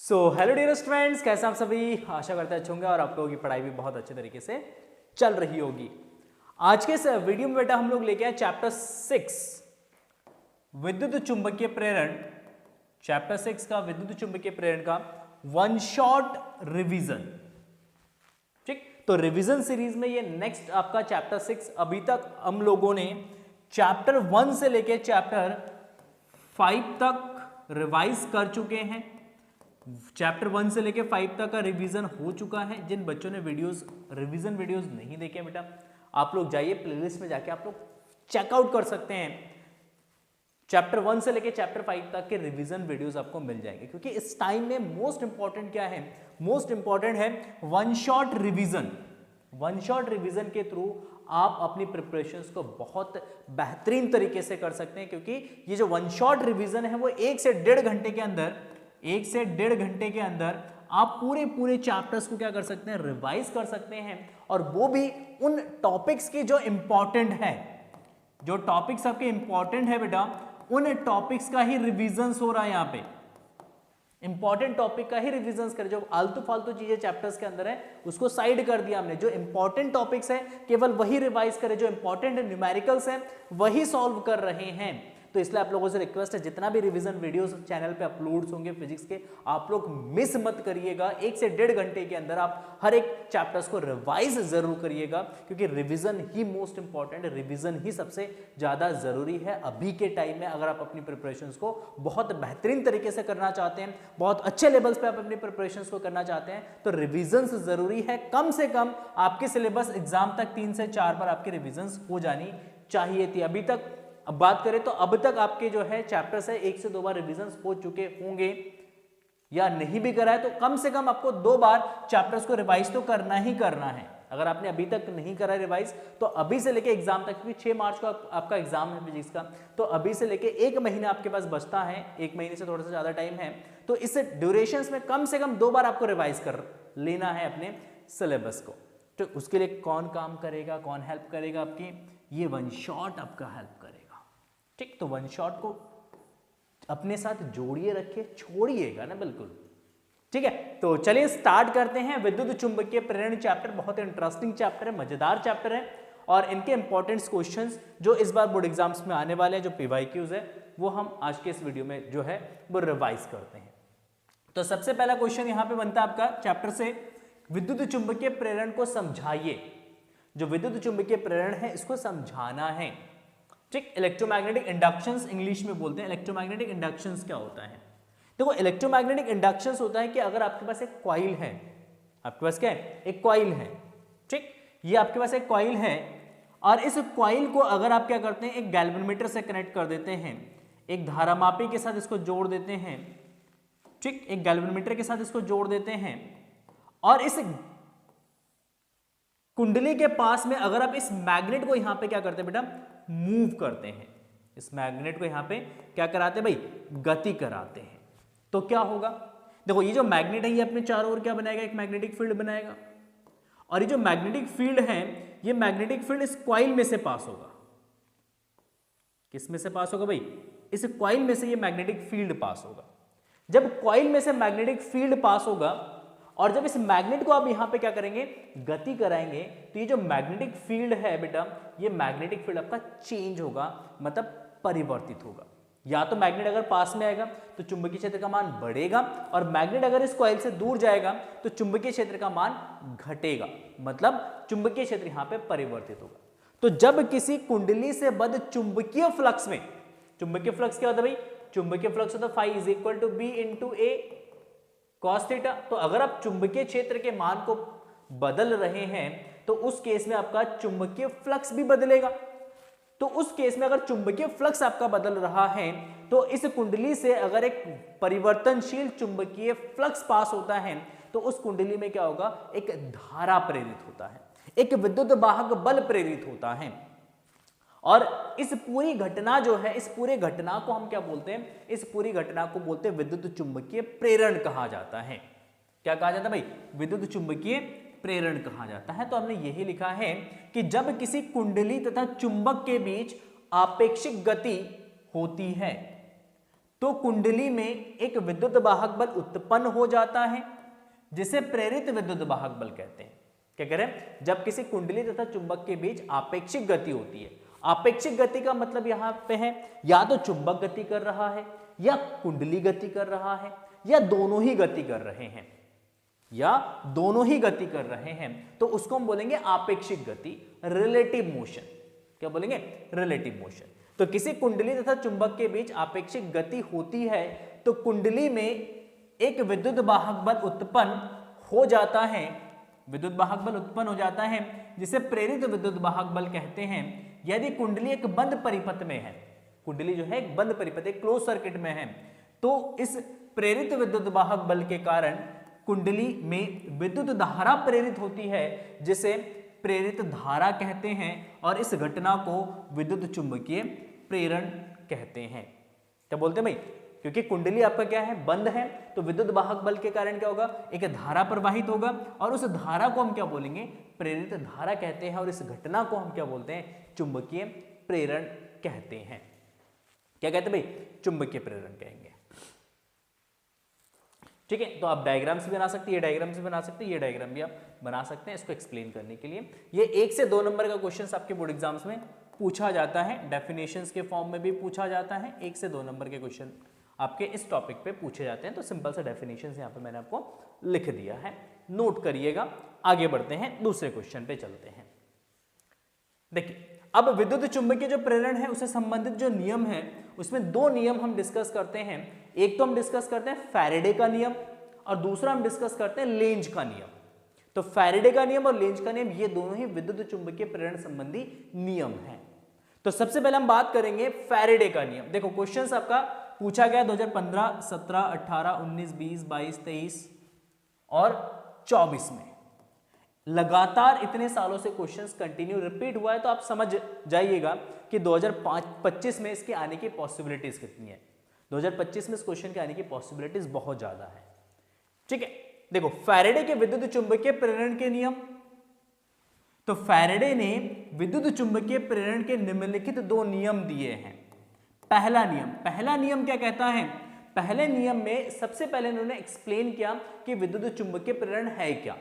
Hello dear students, कैसे आप सभी। आशा करते हैं अच्छे होंगे और आप लोगों की पढ़ाई भी बहुत अच्छे तरीके से चल रही होगी। आज के इस वीडियो में बेटा हम लोग लेके आए चैप्टर 6 विद्युत चुंबकीय प्रेरण। चैप्टर 6 का विद्युत चुंबकीय प्रेरण का वन शॉट रिवीजन। ठीक, तो रिवीजन सीरीज में ये नेक्स्ट आपका चैप्टर 6। अभी तक हम लोगों ने चैप्टर 1 से लेके चैप्टर 5 तक रिवाइज कर चुके हैं। चैप्टर 1 से लेके 5 तक का रिवीजन हो चुका है। जिन बच्चों ने रिवीजन वीडियोस नहीं देखे बेटा, आप लोग जाइए प्लेलिस्ट में जाके आप लोग चेकआउट कर सकते हैं। चैप्टर 1 से लेके चैप्टर 5 तक के रिवीजन वीडियोस आपको मिल जाएंगे, क्योंकि इस टाइम में मोस्ट इंपॉर्टेंट क्या है? मोस्ट इंपॉर्टेंट है one shot revision. One shot revision के थ्रू आप अपनी प्रिपरेशंस को बहुत बेहतरीन तरीके से कर सकते हैं, क्योंकि ये जो वन शॉट रिवीजन है वो 1 से 1.5 घंटे के अंदर आप पूरे चैप्टर्स को क्या कर सकते हैं? रिवाइज कर सकते हैं, और वो भी उन टॉपिक्स की जो इंपॉर्टेंट है। जो टॉपिक्स आपके इंपॉर्टेंट है बेटा, उन टॉपिक्स का ही रिवीजन हो रहा है। यहां पे इंपॉर्टेंट टॉपिक का ही रिवीजन करें। जो आलतू फालतू चीजें चैप्टर्स के अंदर है उसको साइड कर दिया हमने। जो इंपॉर्टेंट टॉपिक्स है केवल वही रिवाइज करें। जो इंपॉर्टेंट न्यूमेरिकल्स है वही सॉल्व कर रहे हैं। तो इसलिए आप लोगों से रिक्वेस्ट है, जितना भी रिवीजन वीडियोस चैनल पे अपलोड्स होंगे फिजिक्स के, आप लोग मिस मत करिएगा। 1 से 1.5 घंटे के अंदर आप हर एक चैप्टर्स को रिवाइज जरूर करिएगा, क्योंकि रिवीजन ही मोस्ट इंपॉर्टेंट है। रिवीजन ही सबसे ज्यादा जरूरी है अभी के टाइम में। अगर आप अपनी प्रिपरेशंस को बहुत बेहतरीन तरीके से करना चाहते हैं, बहुत अच्छे लेवल्स पे आप अपनी प्रिपरेशंस को करना चाहते हैं, तो रिवीजन जरूरी है। कम से कम आपके सिलेबस एग्जाम तक 3 से 4 बार आपकी रिवीजन हो जानी चाहिए थी। अभी तक अब बात करें तो अब तक आपके जो है चैप्टर्स है 1 से 2 बार रिवीजन हो चुके होंगे, या नहीं भी करा है तो कम से कम आपको 2 बार चैप्टर्स को रिवाइज तो करना ही करना है। अगर आपने अभी तक नहीं करा रिवाइज तो अभी से लेके एग्जाम तक, क्योंकि 6 मार्च को आपका एग्जाम है फिजिक्स का, तो अभी से लेके 1 महीना आपके पास बचता है। 1 महीने से थोड़ा सा ज्यादा टाइम है, तो इस ड्यूरेशन में कम से कम 2 बार आपको रिवाइज कर लेना है अपने सिलेबस को। तो उसके लिए कौन काम करेगा, कौन हेल्प करेगा आपकी? ये वन शॉट आपका हेल्प करेगा। ठीक, तो वन शॉट को अपने साथ जोड़िए रखिए, छोड़िएगा ना बिल्कुल। ठीक है, तो चलिए स्टार्ट करते हैं। विद्युत चुंबकीय प्रेरण चैप्टर बहुत इंटरेस्टिंग चैप्टर है, मजेदार चैप्टर है, और इनके इंपॉर्टेंट क्वेश्चंस जो इस बार बोर्ड एग्जाम्स में आने वाले हैं, जो PYQs है, वो हम आज के इस वीडियो में जो है वो रिवाइज करते हैं। तो सबसे पहला क्वेश्चन यहां पर बनता है आपका चैप्टर से, विद्युत चुंबकीय प्रेरण को समझाइए। जो विद्युत चुंबकीय प्रेरण है इसको समझाना है। ठीक, इलेक्ट्रोमैग्नेटिक इंडक्शंस इंग्लिश में बोलते हैं। इलेक्ट्रोमैग्नेटिक इंडक्शंस क्या होता है? देखो, इलेक्ट्रोमैग्नेटिक इंडक्शंस होता है कि अगर आपके पास एक कॉइल है, आपके पास क्या है? एक कॉइल है। ठीक, ये आपके पास एक कॉइल है, और इस कॉइल को अगर आप क्या करते हैं, एक गैल्वेनोमीटर से कनेक्ट कर देते हैं, एक धारामापी के साथ इसको जोड़ देते हैं। ठीक, एक गैल्वेनोमीटर के साथ इसको जोड़ देते हैं, और इस कुंडली के पास में अगर आप इस मैग्नेट को यहां पे क्या करते हैं बेटा? मूव करते हैं। इस मैग्नेट को यहां पे क्या कराते हैं भाई? गति कराते हैं। तो क्या होगा? देखो, ये जो मैग्नेट है ये अपने चारों ओर क्या बनाएगा? एक मैग्नेटिक फील्ड बनाएगा, और ये जो मैग्नेटिक फील्ड है, ये मैग्नेटिक फील्ड इस कॉइल में से पास होगा। किस में से पास होगा भाई? इस कॉइल में से ये मैग्नेटिक फील्ड पास होगा। जब कॉइल में से मैग्नेटिक फील्ड पास होगा, और जब इस मैग्नेट को आप यहां पे क्या करेंगे? गति कराएंगे, तो ये जो मैग्नेटिक फील्ड है बेटा, ये मैग्नेटिक फील्ड आपका चेंज होगा, मतलब परिवर्तित होगा। या तो मैग्नेट अगर पास में आएगा तो चुंबकीय क्षेत्र का मान बढ़ेगा, और मैग्नेट अगर इस कॉइल से दूर जाएगा तो चुंबकीय क्षेत्र का मान घटेगा, मतलब चुंबकीय क्षेत्र यहां पे परिवर्तित होगा। तो जब किसी कुंडली से बद्ध चुंबकीय फ्लक्स में, चुंबकीय फ्लक्स क्या होता है भाई? चुंबकीय फ्लक्स होता है phi = B × A cos theta. तो अगर आप चुंबकीय क्षेत्र के मान को बदल रहे हैं तो उस केस में आपका चुंबकीय फ्लक्स भी बदलेगा। तो उस केस में अगर चुंबकीय फ्लक्स आपका बदल रहा है, तो इस कुंडली से अगर एक परिवर्तनशील चुंबकीय फ्लक्स पास होता है, तो उस कुंडली में क्या होगा? एक धारा प्रेरित होता है, एक विद्युत वाहक बल प्रेरित होता है। और इस पूरी घटना जो है, इस पूरे घटना को हम क्या बोलते हैं? इस पूरी घटना को बोलते हैं विद्युत चुंबकीय प्रेरण कहा जाता है। क्या कहा जाता है भाई? विद्युत चुंबकीय प्रेरण कहा जाता है। तो हमने यही लिखा है कि जब किसी कुंडली तथा चुंबक के बीच आपेक्षिक गति होती है, तो कुंडली में एक विद्युत वाहक बल उत्पन्न हो जाता है जिसे प्रेरित विद्युत वाहक बल कहते हैं। क्या कह रहे हैं? जब किसी कुंडली तथा चुंबक के बीच आपेक्षिक गति होती है। आपेक्षिक गति का मतलब यहां पे है या तो चुंबक गति कर रहा है या कुंडली गति कर रहा है या दोनों ही गति कर रहे हैं, तो उसको हम बोलेंगे आपेक्षिक गति, रिलेटिव मोशन। क्या बोलेंगे? Relative motion. तो किसी कुंडली तथा चुंबक के बीच आपेक्षिक गति होती है तो कुंडली में एक विद्युत वाहक बल उत्पन्न हो जाता है, जिसे प्रेरित विद्युत वाहक बल कहते हैं। यदि कुंडली एक बंद परिपथ में है, कुंडली जो है एक बंद परिपथ, एक क्लोज सर्किट में है, तो इस प्रेरित विद्युत वाहक बल के कारण कुंडली में विद्युत धारा प्रेरित होती है जिसे प्रेरित धारा कहते हैं और इस घटना को विद्युत चुंबकीय प्रेरण कहते हैं। क्या बोलते हैं भाई? क्योंकि कुंडली आपका क्या है? बंद है, तो विद्युत वाहक बल के कारण क्या होगा? एक धारा प्रवाहित होगा और उस धारा को हम क्या बोलेंगे? प्रेरित धारा कहते हैं और इस घटना को हम क्या बोलते हैं? चुंबकीय प्रेरण कहते हैं। क्या कहते हैं भाई? चुंबकीय प्रेरण कहेंगे। ठीक है, तो आप डायग्राम से बना सकते हैं, ये डायग्राम से बना सकते हैं, ये डायग्राम भी आप बना सकते हैं इसको एक्सप्लेन करने के लिए। ये 1 से 2 नंबर का क्वेश्चन आपके बोर्ड एग्जाम्स में पूछा जाता है, डेफिनेशंस के फॉर्म में भी पूछा जाता है। 1 से 2 नंबर के क्वेश्चन आपके इस टॉपिक पे पूछे जाते हैं। तो सिंपल सा डेफिनेशंस यहाँ पे मैंने आपको लिख दिया है, नोट करिएगा। आगे बढ़ते हैं, दूसरे क्वेश्चन पे चलते हैं। देखिए, अब विद्युत चुंबकीय जो प्रेरण है उससे संबंधित जो नियम है उसमें 2 नियम हम डिस्कस करते हैं। एक तो हम डिस्कस करते हैं फैराडे का नियम और दूसरा हम डिस्कस करते हैं लेंज का नियम। तो फैराडे का नियम और लेंज का नियम ये दोनों ही विद्युत चुंबकीय प्रेरण संबंधी नियम हैं। तो सबसे पहले हम बात करेंगे फैराडे का नियम। देखो, क्वेश्चंस आपका पूछा गया 2015, 17, 18, 19, 20, 22, 23 और 24 में। लगातार इतने सालों से क्वेश्चंस कंटिन्यू रिपीट हुआ है, तो आप समझ जाइएगा कि 2025 में इसके आने की पॉसिबिलिटीज कितनी है। 2025 में इस क्वेश्चन के आने की पॉसिबिलिटीज बहुत ज्यादा है। ठीक है, देखो फैराडे के विद्युत चुंबकीय प्रेरण के नियम। तो फैराडे ने विद्युत चुंबकीय प्रेरण के निम्नलिखित 2 नियम दिए हैं। पहला नियम क्या कहता है? पहले नियम में सबसे पहले उन्होंने एक्सप्लेन किया कि विद्युत चुंबकीय प्रेरण है क्या।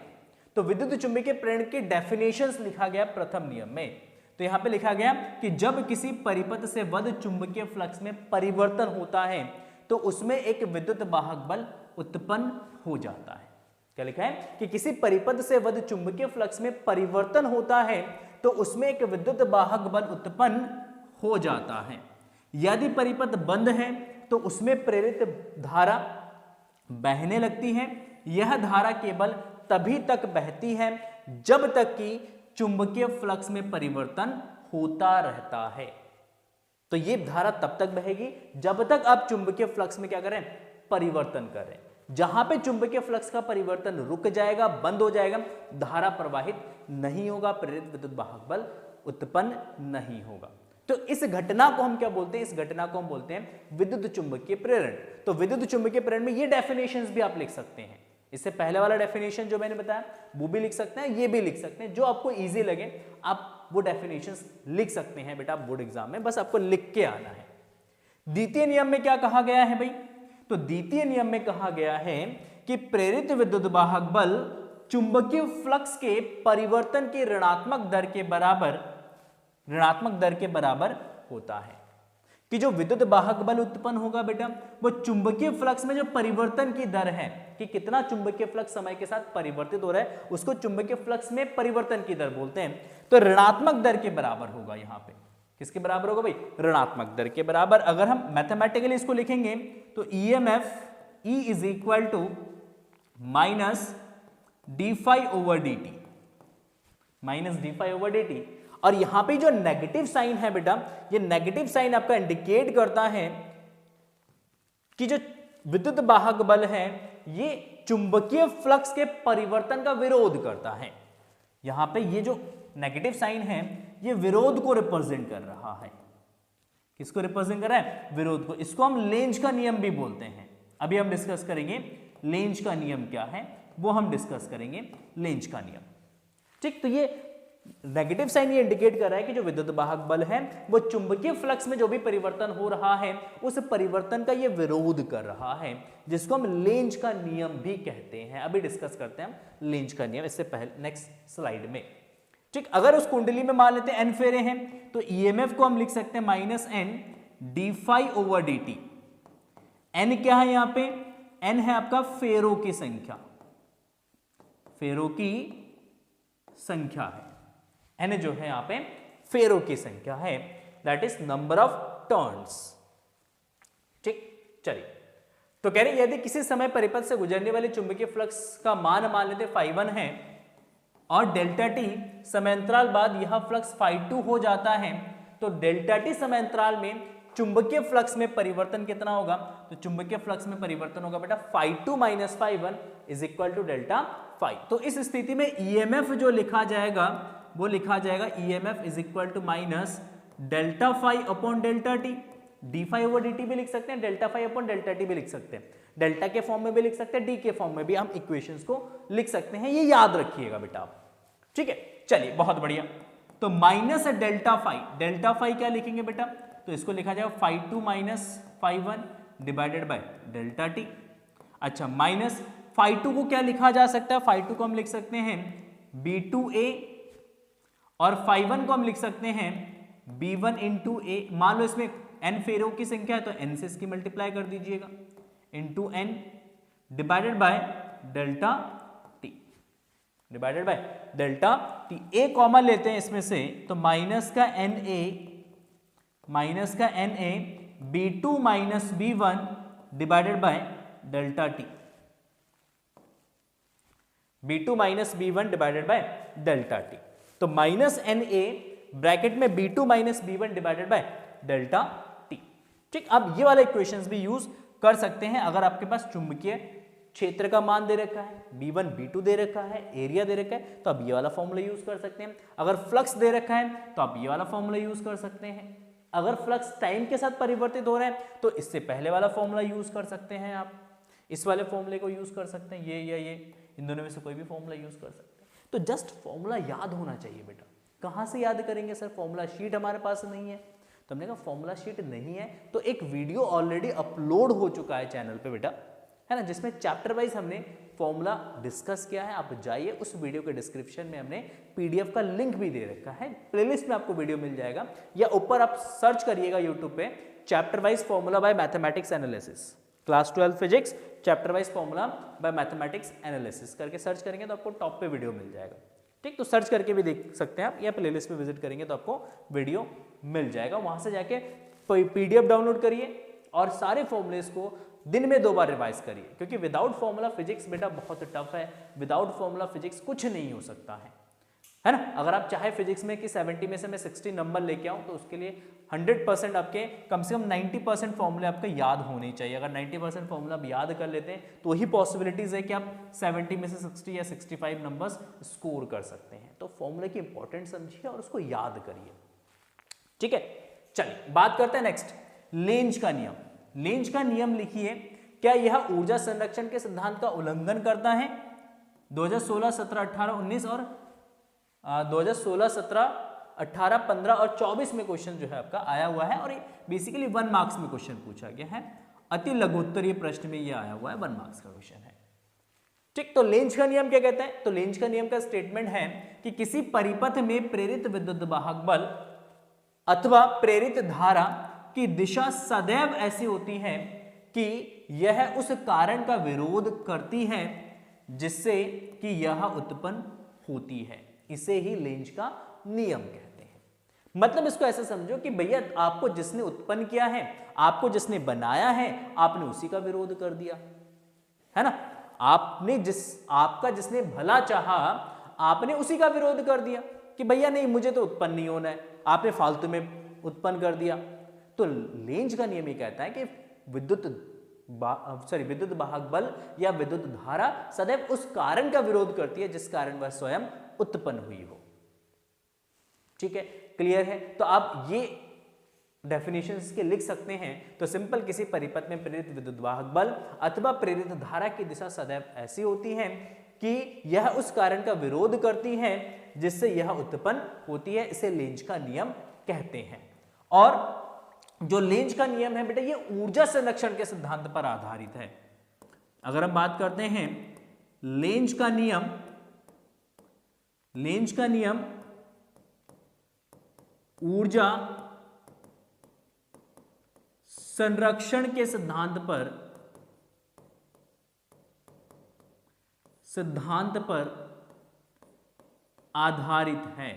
तो विद्युत चुंबकीय प्रेरण के डेफिनेशंस लिखा गया प्रथम नियम में। तो यहां पे लिखा गया कि जब किसी परिपथ से बद्ध चुंबकीय फ्लक्स में परिवर्तन होता है तो उसमें एक विद्युत वाहक बल उत्पन्न हो जाता है। क्या लिखा है? कि किसी परिपथ से बद्ध चुंबकीय फ्लक्स में परिवर्तन होता है तो उसमें एक विद्युत वाहक बल उत्पन्न हो जाता है। यदि परिपथ बंद है तो उसमें प्रेरित धारा बहने लगती है। यह धारा केवल तभी तक बहती है जब तक कि चुंबकीय फ्लक्स में परिवर्तन होता रहता है। तो ये धारा तब तक बहेगी जब तक आप चुंबकीय फ्लक्स में क्या करें? परिवर्तन करें। जहां पे चुंबकीय फ्लक्स का परिवर्तन रुक जाएगा, बंद हो जाएगा, धारा प्रवाहित नहीं होगा, प्रेरित विद्युत वाहक बल उत्पन्न नहीं होगा। तो इस घटना को हम क्या बोलते हैं? इस घटना को हम बोलते हैं विद्युत चुंबकीय प्रेरण। तो विद्युत चुंबकीय प्रेरण में ये डेफिनेशंस भी आप लिख सकते हैं। इससे पहले वाला डेफिनेशन जो मैंने बताया वो भी लिख सकते हैं, ये भी लिख सकते हैं, जो आपको इजी लगे आप वो डेफिनेशंस लिख सकते हैं बेटा बोर्ड एग्जाम में, बस आपको लिख के आना है। द्वितीय नियम में क्या कहा गया है भाई? तो द्वितीय नियम में कहा गया है कि प्रेरित विद्युत वाहक बल चुंबकीय फ्लक्स के परिवर्तन की ऋणात्मक दर के बराबर होता है। कि जो विद्युत वाहक बल उत्पन्न होगा बेटा वो चुंबकीय फ्लक्स में जो परिवर्तन की दर है कि कितना चुंबकीय फ्लक्स समय के साथ परिवर्तित हो रहा है उसको चुंबकीय फ्लक्स में परिवर्तन की दर बोलते हैं। तो ऋणात्मक दर के बराबर होगा। यहां पे किसके बराबर होगा भाई? ऋणात्मक दर के बराबर। अगर हम मैथमेटिकली इसको लिखेंगे तो EMF E is equal to minus d∅/dt। और यहां पे जो नेगेटिव साइन है बेटा, ये नेगेटिव साइन आपका इंडिकेट करता है कि जो विद्युत वाहक बल है ये चुंबकीय फ्लक्स के परिवर्तन का विरोध करता है। यहां पे ये जो नेगेटिव साइन है ये विरोध को रिप्रेजेंट कर रहा है। किसको रिप्रेजेंट कर रहा है? विरोध को। इसको हम लेंज का नियम भी बोलते हैं। अभी हम डिस्कस करेंगे लेंज का नियम क्या है, वो हम डिस्कस करेंगे लेंज का नियम। ठीक, तो ये नेगेटिव साइन ये इंडिकेट कर रहा है कि जो विद्युत वाहक बल है वो चुंबकीय फ्लक्स में जो भी परिवर्तन हो रहा है उस परिवर्तन का ये विरोध कर रहा है, जिसको हम लेंज का नियम भी कहते हैं। अभी डिस्कस करते हैं हम लेंज का नियम इससे पहले नेक्स्ट स्लाइड में। ठीक, अगर उस कुंडली में मान लेते हैं एन फेरे हैं तो ईएमएफ को हम लिख सकते हैं minus N D phi over D T. N क्या है यहां पे? एन है आपका फेरों की संख्या, फेरों की संख्या है। एन जो है यहां पे फेरों की संख्या है, that is number of turns. ठीक, चलिए तो कह रहे यदि किसी समय परिपथ से गुजरने वाले चुंबकीय फ्लक्स का मान मान लेते φ1 है और डेल्टा टी समयांतराल बाद यह फ्लक्स φ2 हो जाता है, तो डेल्टा टी समयांतराल में चुंबकीय फ्लक्स में परिवर्तन कितना होगा? तो चुंबकीय फ्लक्स में परिवर्तन होगा बेटा φ2 minus φ1 is equal to delta phi. तो इस स्थिति में ईएमएफ जो लिखा जाएगा वो लिखा जाएगा EMF is equal to minus delta phi upon delta T. D phi over D T भी लिख सकते हैं, delta phi upon delta T भी लिख सकते हैं, डेल्टा के फॉर्म में भी लिख सकते हैं, डी के फॉर्म में भी हम इक्वेशंस को लिख सकते हैं, ये याद रखिएगा बेटा आप। ठीक है, चलिए बहुत बढ़िया। तो माइनस डेल्टा फाई क्या लिखेंगे बेटा? तो इसको लिखा जाएगा φ2 minus φ1 divided by delta T. अच्छा, माइनस φ2 को क्या लिखा जा सकता है? φ2 को हम लिख सकते हैं b2a और φ1 को हम लिख सकते हैं b1 इंटू ए। मान लो इसमें n फेरों की संख्या है तो n से इसकी मल्टीप्लाई कर दीजिएगा into n divided by delta T, divided by delta T. A common लेते हैं इसमें से तो माइनस का N A b2 minus b1 divided by delta T, b2 minus b1 divided by delta T. तो माइनस एन ए ब्रैकेट में b2 minus b1 divided by delta T. ठीक, अब ये वाला इक्वेशंस भी यूज कर सकते हैं अगर आपके पास चुंबकीय क्षेत्र का मान दे रखा है, b1 b2 दे रखा है, एरिया दे रखा है, तो आप ये वाला फॉर्मूला यूज कर सकते हैं। अगर फ्लक्स दे रखा है तो आप ये वाला फॉर्मूला यूज कर सकते हैं। अगर फ्लक्स टाइम के साथ परिवर्तित हो रहा है तो इससे पहले वाला फॉर्मूला यूज कर सकते हैं, आप इस वाले फॉर्मूले को यूज कर सकते हैं, ये या ये, इन दोनों में से कोई भी फॉर्मूला यूज कर सकते हैं। तो जस्ट फॉर्मूला याद होना चाहिए बेटा। कहां से याद करेंगे सर? फॉर्मूला शीट हमारे पास नहीं है। तो हमने कहा फॉर्मूला शीट नहीं है तो एक वीडियो ऑलरेडी अपलोड हो चुका है चैनल पे बेटा, है ना, जिसमें चैप्टर वाइज हमने फॉर्मूला डिस्कस किया है। आप जाइए, उस वीडियो के डिस्क्रिप्शन में हमने पीडीएफ का लिंक भी दे रखा है, प्लेलिस्ट में आपको वीडियो मिल जाएगा, या ऊपर आप सर्च करिएगा यूट्यूब पे chapter wise formula bye mathematics analysis, class 12 physics chapter wise formula bye mathematics analysis करके सर्च करेंगे तो आपको टॉप पे वीडियो मिल जाएगा। ठीक, तो सर्च करके भी देख सकते हैं आप, या प्लेलिस्ट पे विजिट करेंगे तो आपको वीडियो मिल जाएगा। वहां से जाके पीडीएफ डाउनलोड करिए और सारे फॉर्मूलेस को दिन में 2 बार रिवाइज करिए, क्योंकि विदाउट फॉर्मूला फिजिक्स बेटा बहुत टफ है। विदाउट फॉर्मूला फिजिक्स कुछ नहीं हो सकता है ना। अगर आप चाहे फिजिक्स में कि 70 में से मैं 60 नंबर लेके आऊं तो उसके लिए 100% आपके कम से कम 90% फॉर्मूले आपके याद होने चाहिए। अगर 90% फॉर्मूला आप याद कर लेते हैं तो वही पॉसिबिलिटीज है कि आप 70 में से 60 या 65 नंबर्स स्कोर कर सकते हैं। तो फॉर्मूले की इंपॉर्टेंस समझिए और उसको याद करिए। ठीक है, चलिए बात करते हैं नेक्स्ट, लेंज का नियम। लेंज का नियम लिखिए, क्या यह ऊर्जा संरक्षण के सिद्धांत का उल्लंघन करता है? 2016, 17, 18, 19 और 2016, 17, 18, 15 और 24 में क्वेश्चन जो है आपका आया हुआ है, और ये बेसिकली 1 मार्क्स में क्वेश्चन पूछा गया है। अति लघुत्तरीय प्रश्न में ये आया हुआ है, 1 मार्क्स का क्वेश्चन है। ठीक, तो लेंज का नियम क्या कहता है? तो लेंज का नियम का स्टेटमेंट है कि किसी परिपथ में प्रेरित विद्युत वाहक बल अथवा प्रेरित धारा की दिशा सदैव ऐसी होती है कि यह उस कारण का विरोध करती है जिससे कि यह उत्पन्न होती है। इसे ही लेंज का नियम कहते हैं। मतलब इसको ऐसे समझो कि भैया आपको जिसने उत्पन्न किया है, आपको जिसने बनाया है, आपने उसी का विरोध कर दिया, है ना। आपका जिसने भला चाहा, आपने उसी का विरोध कर दिया कि भैया नहीं, मुझे तो उत्पन्न नहीं होना है, आपने फालतू में उत्पन्न कर दिया। तो लेंज का नियम ये कहता है कि विद्युत वाहक बल या विद्युत धारा सदैव उस कारण का विरोध करती है जिस कारण वह स्वयं उत्पन्न हुई हो। ठीक है, क्लियर है? तो आप ये डेफिनेशंस के लिख सकते हैं। तो सिंपल, किसी परिपथ में प्रेरित विद्युत वाहक बल अथवा प्रेरित धारा की दिशा सदैव ऐसी होती है कि यह उस कारण का विरोध करती है जिससे यह उत्पन्न होती है। इसे लेंज का नियम कहते हैं। और जो लेंज का नियम है बेटा, ये ऊर्जा संरक्षण के सिद्धांत पर आधारित है। अगर हम बात करते हैं लेंज का नियम, लेंज का नियम ऊर्जा संरक्षण के सिद्धांत पर आधारित है।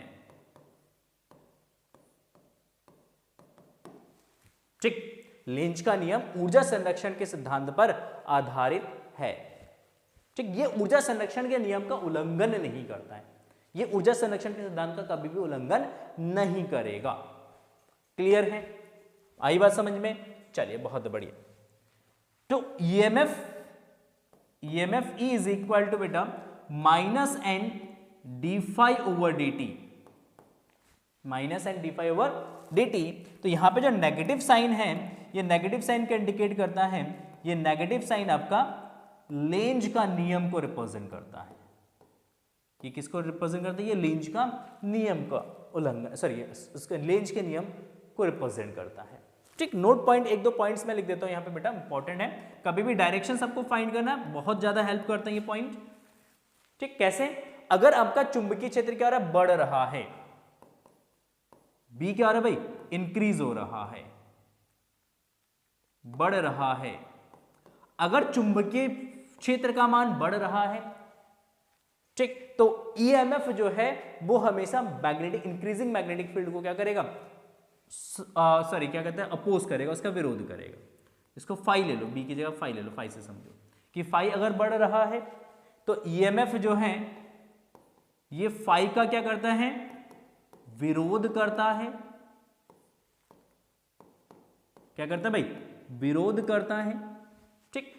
ठीक, लेंज का नियम ऊर्जा संरक्षण के सिद्धांत पर आधारित है। ठीक, ये ऊर्जा संरक्षण के नियम का उल्लंघन नहीं करता है, ये ऊर्जा संरक्षण के सिद्धांत का कभी भी उल्लंघन नहीं करेगा। क्लियर है? आई बात समझ में? चलिए, बहुत बढ़िया। तो EMF E is equal to बेटा minus N D phi over D T, minus N D phi over D T. तो यहां पे जो नेगेटिव साइन है, ये नेगेटिव साइन को इंडिकेट करता है, ये नेगेटिव साइन आपका लेंज का नियम को रिप्रेजेंट करता है। ये किसको रिप्रेजेंट करता है? ये लेंज का नियम का उल्लंघन, सॉरी उसके लेंज के नियम को रिप्रेजेंट करता है। ठीक, नोट पॉइंट, एक दो पॉइंट्स मैं लिख देता हूं यहाँ पे बेटा, इंपॉर्टेंट है। कभी भी डायरेक्शन सबको फाइंड करना बहुत ज्यादा हेल्प करते हैं ये पॉइंट। ठीक, कैसे? अगर आपका चुंबकीय क्षेत्र क्या हो रहा है? बढ़ रहा है, बी क्या हो रहा है भाई? इंक्रीज हो रहा है, बढ़ रहा है। अगर चुंबकीय क्षेत्र का मान बढ़ रहा है, ठीक, तो ईएमएफ जो है वो हमेशा मैग्नेटिक, इंक्रीजिंग मैग्नेटिक फील्ड को क्या करेगा? सॉरी क्या कहते हैं? अपोज करेगा, उसका विरोध करेगा। इसको फाई ले लो, बी की जगह फाई ले लो, फाई से समझो कि फाई अगर बढ़ रहा है तो ईएमएफ जो है ये फाई का क्या करता है? विरोध करता है। क्या करता है भाई? विरोध करता है। ठीक,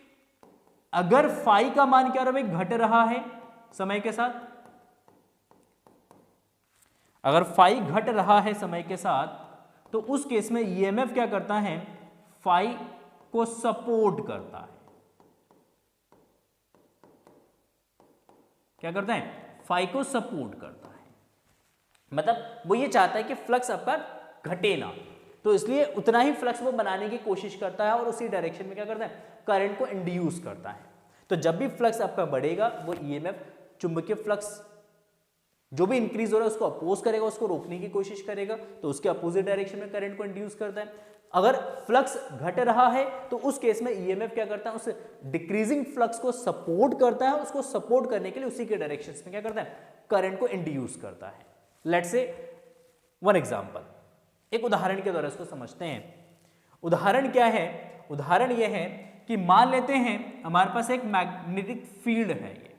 अगर फाई का मान क्या हो रहा है भाई? घट रहा है समय के साथ, अगर फाई घट रहा है समय के साथ, तो उस केस में ईएमएफ क्या करता है? फाई को सपोर्ट करता है। क्या करता है? फाई को सपोर्ट करता है। मतलब वो ये चाहता है कि फ्लक्स आपका घटे ना, तो इसलिए उतना ही फ्लक्स वो बनाने की कोशिश करता है और उसी डायरेक्शन में क्या करता है? करंट को इंड्यूस करता है। तो जब भी फ्लक्स आपका बढ़ेगा, वो ईएमएफ चुंबकीय फ्लक्स जो भी इंक्रीज हो रहा है उसको अपोज करेगा, उसको रोकने की कोशिश करेगा, तो उसके अपोजिट डायरेक्शन में करंट को इंड्यूस करता है। अगर फ्लक्स घट रहा है तो उस केस में ईएमएफ क्या करता है? उस डिक्रीजिंग फ्लक्स को सपोर्ट करता है, उसको सपोर्ट करने के लिए उसी के डायरेक्शन में क्या करता है? करंट को इंड्यूस करता है। लेट्स से वन एग्जांपल, एक उदाहरण के द्वारा इसको समझते हैं। उदाहरण क्या है? उदाहरण यह है कि मान लेते हैं हमारे पास एक मैग्नेटिक फील्ड है। ये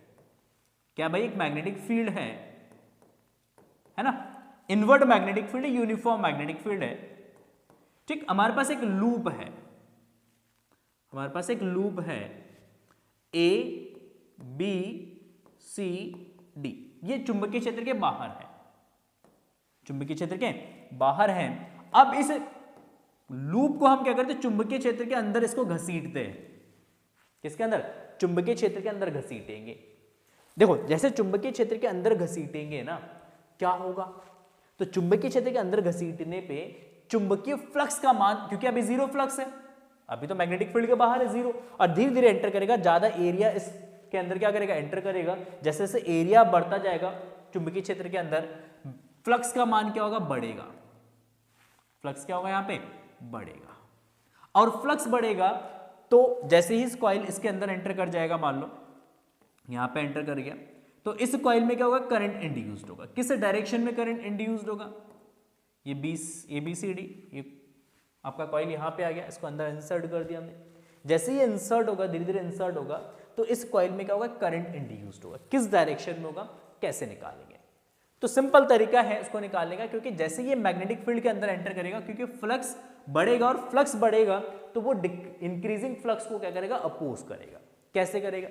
क्या भाई? एक मैग्नेटिक फील्ड है ना? इनवर्ट मैग्नेटिक फील्ड है, यूनिफॉर्म मैग्नेटिक फील्ड है। ठीक, हमारे पास एक लूप है, हमारे पास एक लूप है ए बी सी डी। ये चुंबकीय क्षेत्र के बाहर है, चुंबकीय क्षेत्र के बाहर है। अब इस लूप को हम क्या करते हैं? चुंबकीय क्षेत्र के अंदर इसको घसीटते हैं। किसके अंदर? चुंबकीय क्षेत्र के अंदर घसीटेंगे। देखो, जैसे चुंबकीय क्षेत्र के अंदर घसीटेंगे ना, क्या होगा? तो चुंबकीय क्षेत्र के अंदर घसीटने पे चुंबकीय फ्लक्स का मान, क्योंकि अभी जीरो फ्लक्स है, अभी तो मैग्नेटिक फील्ड के बाहर है जीरो, और धीरे धीरे एंटर करेगा, ज्यादा एरिया इसके अंदर क्या करेगा? एंटर करेगा। जैसे जैसे एरिया बढ़ता जाएगा चुंबकीय क्षेत्र के अंदर, फ्लक्स का मान क्या होगा? बढ़ेगा। फ्लक्स क्या होगा? यहाँ पे बढ़ेगा। और फ्लक्स बढ़ेगा तो जैसे ही इस कॉइल इसके अंदर एंटर कर जाएगा, मान लो यहां पे एंटर कर गया, तो इस कॉइल में क्या होगा? करंट इंड्यूस्ड होगा। किस डायरेक्शन में करंट इंड्यूस्ड होगा? ये ABCD, ये आपका कॉइल यहां पे आ गया, इसको अंदर इंसर्ट कर दिया हमने। जैसे ये इंसर्ट होगा, धीरे धीरे इंसर्ट होगा, तो इस कॉइल में क्या होगा? करंट इंड्यूस्ड होगा। किस डायरेक्शन में होगा? कैसे निकालेंगे? तो सिंपल तरीका है उसको निकालने का, क्योंकि जैसे ये मैग्नेटिक फील्ड के अंदर एंटर करेगा, क्योंकि फ्लक्स बढ़ेगा, और फ्लक्स बढ़ेगा तो वो इंक्रीजिंग फ्लक्स को क्या करेगा? अपोज करेगा। कैसे करेगा?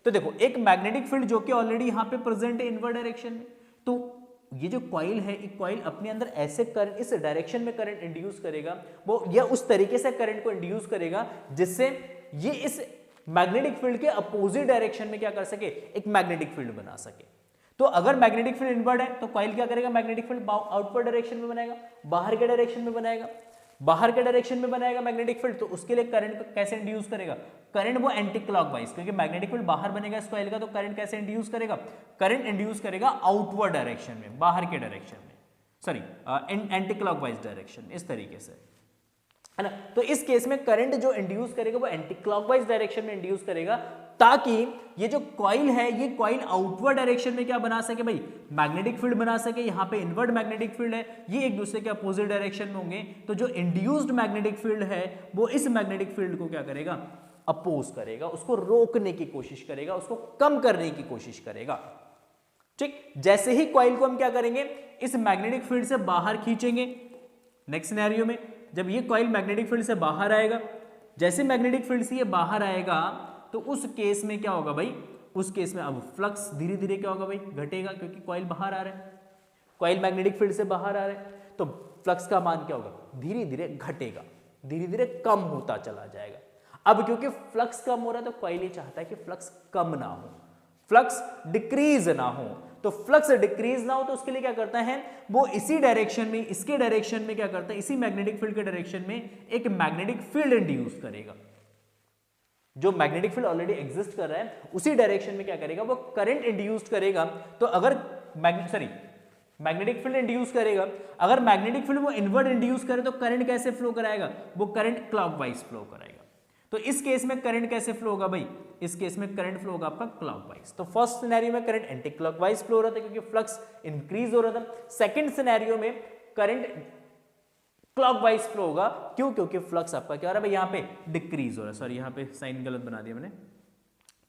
तो देखो, एक मैग्नेटिक फील्ड जो कि ऑलरेडी यहां पे प्रेजेंट है इनवर्ट डायरेक्शन में, तो ये जो कॉइल है, एक कॉइल अपने अंदर ऐसे करंट, इस डायरेक्शन में करंट इंड्यूस करेगा, वो या उस तरीके से करंट को इंड्यूस करेगा जिससे ये इस मैग्नेटिक फील्ड के अपोजिट डायरेक्शन में क्या कर सके, एक मैग्नेटिक फील्ड बना सके। तो अगर मैग्नेटिक फील्ड इनवर्ड है तो कॉइल क्या करेगा, मैग्नेटिक फील्ड आउटवर्ड डायरेक्शन में बनाएगा, बाहर के डायरेक्शन में बनाएगा, बाहर के डायरेक्शन में बनाएगा मैग्नेटिक फील्ड। तो उसके लिए करंट कैसे इंड्यूस करेगा, करंट वो एंटी क्लॉकवाइज, क्योंकि मैग्नेटिक फील्ड बाहर बनेगा इस कॉइल का, तो करंट कैसे इंड्यूस करेगा, करंट इंड्यूस करेगा आउटवर्ड डायरेक्शन में, बाहर के डायरेक्शन में, सॉरी एंटी क्लॉकवाइज डायरेक्शन में, इस तरीके से, है ना। तो इस केस में करंट जो इंड्यूस करेगा वो एंटी क्लॉकवाइज डायरेक्शन में इंड्यूस करेगा, ताकि ये जो कॉइल है ये कॉइल आउटवर्ड डायरेक्शन में क्या बना सके भाई, मैग्नेटिक फील्ड बना सके। यहाँ पे इनवर्ड मैग्नेटिक फील्ड है, ये एक दूसरे के अपोजिट डायरेक्शन में होंगे, तो जो इंड्यूस्ड मैग्नेटिक फील्ड है वो इस मैग्नेटिक फील्ड को क्या करेगा, अपोज करेगा, उसको रोकने की कोशिश करेगा, उसको कम करने की कोशिश करेगा। ठीक, जैसे ही कॉइल को हम क्या करेंगे, इस मैग्नेटिक फील्ड से बाहर खींचेंगे। नेक्स्ट सिनेरियो में जब ये कॉइल मैग्नेटिक फील्ड से बाहर आएगा, जैसे मैग्नेटिक फील्ड से ये बाहर आएगा तो उस केस में क्या होगा भाई, उस केस में अब फ्लक्स धीरे धीरे क्या होगा भाई, घटेगा, क्योंकि कॉइल बाहर आ रहा है, कॉइल मैग्नेटिक फील्ड से बाहर आ रहा है, तो फ्लक्स का मान क्या होगा, धीरे धीरे घटेगा, धीरे धीरे कम होता चला जाएगा। अब क्योंकि फ्लक्स कम हो रहा है तो कॉइल ये चाहता है कि फ्लक्स कम ना हो, फ्लक्स डिक्रीज ना हो। तो फ्लक्स डिक्रीज ना हो तो उसके लिए क्या करता है, वो इसी डायरेक्शन में, इसके डायरेक्शन में क्या करता है, इसी मैग्नेटिक फील्ड के डायरेक्शन में एक मैग्नेटिक फील्ड इंड्यूस करेगा। जो मैग्नेटिक फील्ड ऑलरेडी एग्जिस्ट कर रहा है उसी डायरेक्शन में क्या करेगा, वो करंट इंड्यूस करेगा। तो अगर मैग्नेटिक फील्ड इंड्यूस करेगा, अगर मैग्नेटिक फील्ड वो इनवर्ड इंड्यूस करे तो करंट कैसे फ्लो कराएगा, वो करंट क्लॉकवाइज फ्लो कराएगा। तो इस केस में करंट कैसे फ्लो होगा भाई, इस केस में करंट फ्लो होगा आपका क्लॉकवाइज। तो फर्स्ट सिनेरियो में करंट एंटी क्लॉकवाइज फ्लो हो रहा था क्योंकि फ्लक्स इंक्रीज हो रहा था। सेकंड सिनेरियो में करंट क्लॉकवाइज फ्लो होगा, क्यों, क्योंकि फ्लक्स आपका क्या हो रहा है भाई, यहाँ पे डिक्रीज हो रहा है, सॉरी यहाँ पे साइन गलत बना दिया मैंने,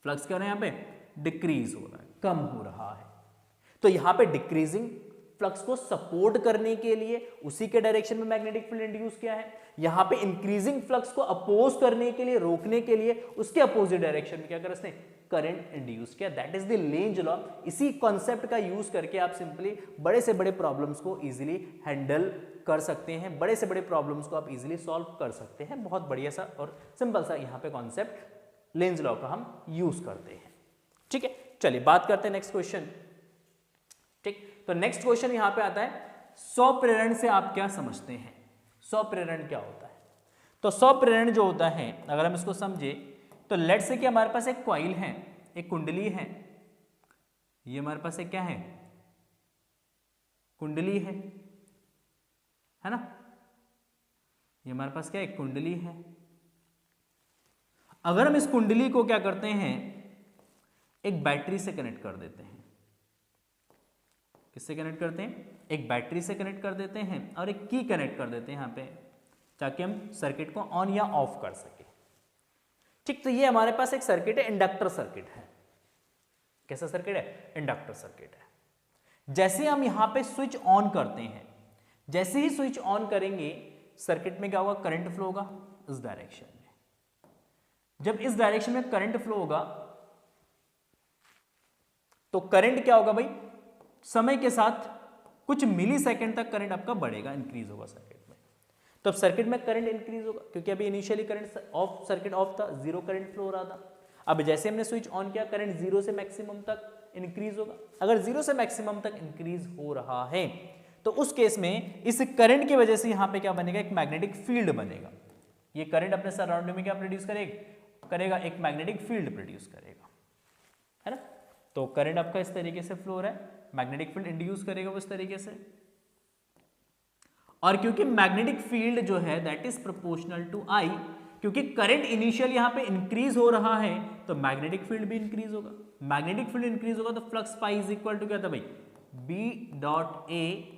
फ्लक्स क्या हो रहा है, यहाँ पे डिक्रीज हो रहा है, कम हो रहा है। तो यहाँ पे डिक्रीजिंग फ्लक्स को सपोर्ट करने के लिए उसी के डायरेक्शन में मैग्नेटिक फील्ड इंड्यूस किया है, यहाँ पे इंक्रीजिंग फ्लक्स को अपोज करने के लिए, रोकने के लिए उसके अपोजिट डायरेक्शन में क्या करा इसने, करंट इंड्यूस किया। That is the Lenz law. इसी कॉन्सेप्ट का यूज करके आप सिंपली बड़े से बड़े प्रॉब्लम्स को इजीली हैंडल कर सकते हैं, बड़े से बड़े प्रॉब्लम्स को आप इजीली सॉल्व कर सकते हैं। बहुत बढ़िया सा और सिंपल सा यहाँ पे कॉन्सेप्ट लेंज लॉ का हम यूज करते हैं। ठीक है, चलिए बात करते हैं नेक्स्ट क्वेश्चन। ठीक, तो नेक्स्ट क्वेश्चन यहाँ पे आता है, सौ प्रेरण से आप क्या समझते हैं। सौ प्रेरण क्या होता है, तो सौ प्रेरण जो होता है अगर हम इसको समझे तो लेट से कि हमारे पास एक कॉइल है, एक कुंडली है, ये हमारे पास एक क्या है, कुंडली है ना, ये हमारे पास क्या है, कुंडली है। अगर हम इस कुंडली को क्या करते हैं, एक बैटरी से कनेक्ट कर देते हैं, किससे कनेक्ट करते हैं, एक बैटरी से कनेक्ट कर देते हैं और एक की कनेक्ट कर देते हैं यहाँ पे, ताकि हम सर्किट को ऑन या ऑफ कर सके। ठीक, तो ये हमारे पास एक सर्किट है, इंडक्टर सर्किट है। कैसा सर्किट है, इंडक्टर सर्किट है। जैसे हम यहां पे स्विच ऑन करते हैं, जैसे ही स्विच ऑन करेंगे सर्किट में क्या होगा, करंट फ्लो होगा इस डायरेक्शन में। जब इस डायरेक्शन में करंट फ्लो होगा तो करंट क्या होगा भाई, समय के साथ कुछ मिली सेकेंड तक करंट आपका बढ़ेगा, इंक्रीज होगा सर्किट में। तब सर्किट में करंट इंक्रीज होगा, क्योंकि अभी initially current of, circuit of था, जीरो करंट फ्लो हो रहा था। अब जैसे हमने स्विच ऑन किया, करंट जीरो से मैक्सिमम तक इंक्रीज होगा। अगर जीरो से मैक्सिमम तक इंक्रीज हो रहा है तो उस केस में इस करंट की वजह से यहां पे क्या बनेगा, एक मैग्नेटिक फील्ड बनेगा। ये करंट अपने सराउंडिंग में क्या प्रोड्यूस करेगा, एक मैग्नेटिक फील्ड प्रोड्यूस करेगा, है ना। तो करंट आपका इस तरीके से फ्लो हो रहा है, मैग्नेटिक फील्ड इंड्यूस करेगा उस तरीके से। और क्योंकि मैग्नेटिक फील्ड जो है दैट इज प्रोपोर्शनल टू आई, क्योंकि करंट इनिशियल यहां पे इंक्रीज हो रहा है तो मैग्नेटिक फील्ड भी इंक्रीज होगा। मैग्नेटिक फील्ड इंक्रीज होगा तो flux phi is equal to क्या था भाई, B dot A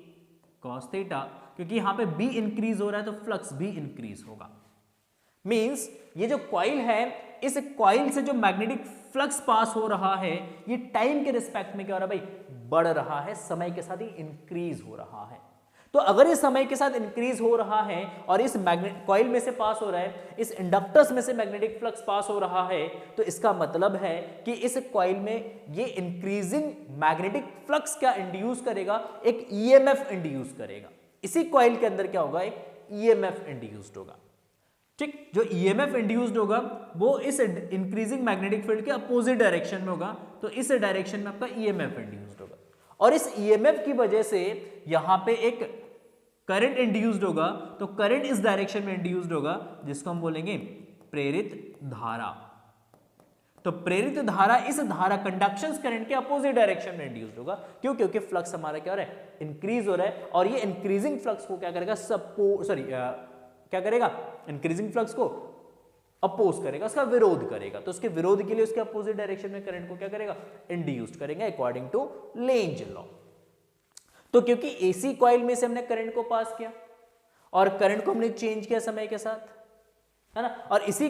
cos theta, क्योंकि यहां पे बी इंक्रीज हो रहा है तो फ्लक्स भी इंक्रीज होगा। मींस ये जो कॉइल है, इस कॉइल से जो मैग्नेटिक फ्लक्स पास हो रहा है ये टाइम के रिस्पेक्ट में क्या हो रहा है भाई, बढ़ रहा है, समय के साथ ही इंक्रीज हो रहा है। तो अगर ये समय के साथ इंक्रीज हो रहा है और इस मैग्नेट कॉइल में से पास हो रहा है, इस इंडक्टर्स में से मैग्नेटिक फ्लक्स पास हो रहा है, तो इसका मतलब है कि इस कॉइल में ये इंक्रीजिंग मैग्नेटिक फ्लक्स क्या इंड्यूस करेगा, एक ईएमएफ इंड्यूस करेगा। इसी कॉइल के अंदर क्या होगा, एक ईएमएफ इंड्यूस्ड होगा। ठीक, जो ईएमएफ इंड्यूस्ड होगा वो इस इंक्रीजिंग मैग्नेटिक फील्ड के अपोजिट डायरेक्शन में होगा, तो इस डायरेक्शन में आपका ईएमएफ इंड्यूस्ड होगा। और इस ईएमएफ की वजह से यहां पे एक करंट इंड्यूस्ड होगा, तो करंट इस डायरेक्शन में इंड्यूस्ड होगा जिसको हम बोलेंगे प्रेरित धारा। तो प्रेरित धारा इस धारा कंडक्शन करंट के अपोजिट डायरेक्शन में इंड्यूस्ड होगा। क्यों? क्योंकि फ्लक्स हमारा क्या हो रहा है, इंक्रीज हो रहा है, और ये इंक्रीजिंग फ्लक्स को क्या करेगा, क्या करेगा, इंक्रीजिंग फ्लक्स को अपोज करेगा, उसका विरोध करेगा। तो उसके विरोध के लिए उसके अपोजिट डायरेक्शन में करंट को क्या करेगा, इंड्यूस्ड करेंगे अकॉर्डिंग टू लेंज लॉ। तो क्योंकि एसी कॉइल में से हमने करंट को पास किया और करंट को हमने चेंज किया समय के साथ, है ना, और इसी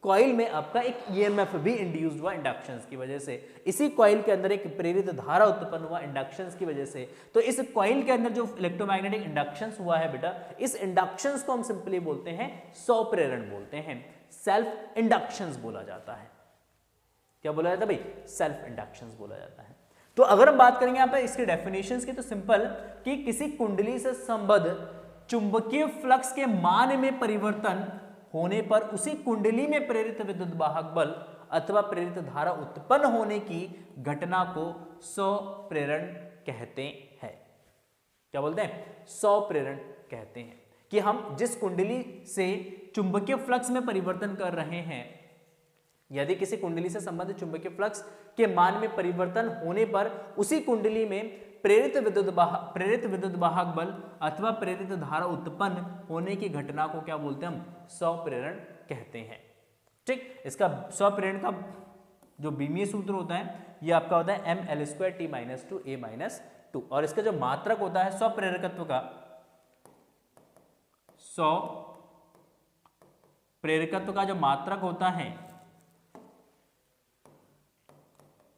कॉइल में आपका एक ईएमएफ भी इंड्यूस्ड हुआ इंडक्शंस की वजह से। इसी कॉइल के अंदर एक प्रेरित धारा उत्पन्न हुआ इंडक्शंस की वजह से। तो इस कॉइल के अंदर जो इलेक्ट्रोमैग्नेटिक इंडक्शंस हुआ है बेटा, इस इंडक्शंस को हम सिंपली बोलते हैं स्वप्रेरण बोलते हैं, सेल्फ इंडक्शंस बोला जाता है। क्या बोला जाता है भाई, सेल्फ इंडक्शंस बोला जाता है। तो अगर हम बात करेंगे यहाँ पे इसके डेफिनेशंस की, तो सिंपल कि किसी कुंडली से संबद्ध चुंबकीय फ्लक्स के मान में परिवर्तन होने पर उसी कुंडली में प्रेरित विद्युत वाहक बल अथवा प्रेरित धारा उत्पन्न होने की घटना को स्वप्रेरण कहते हैं। क्या बोलते हैं, स्वप्रेरण कहते हैं। कि हम जिस कुंडली से चुंबकीय फ्लक्स में परिवर्तन कर रहे हैं, यदि किसी कुंडली से संबंधित चुंबकीय फ्लक्स के मान में परिवर्तन होने पर उसी कुंडली में प्रेरित विद्युत वाहक बल अथवा प्रेरित धारा उत्पन्न होने की घटना को क्या बोलते हैं, हम स्वप्रेरण कहते हैं। ठीक, इसका स्वप्रेरण का जो बीमीय सूत्र होता है ये आपका होता है mL²T-2A-2, और इसका जो मात्रक होता है स्वप्रेरकत्व का, स्वप्रेरकत्व का जो मात्रक होता है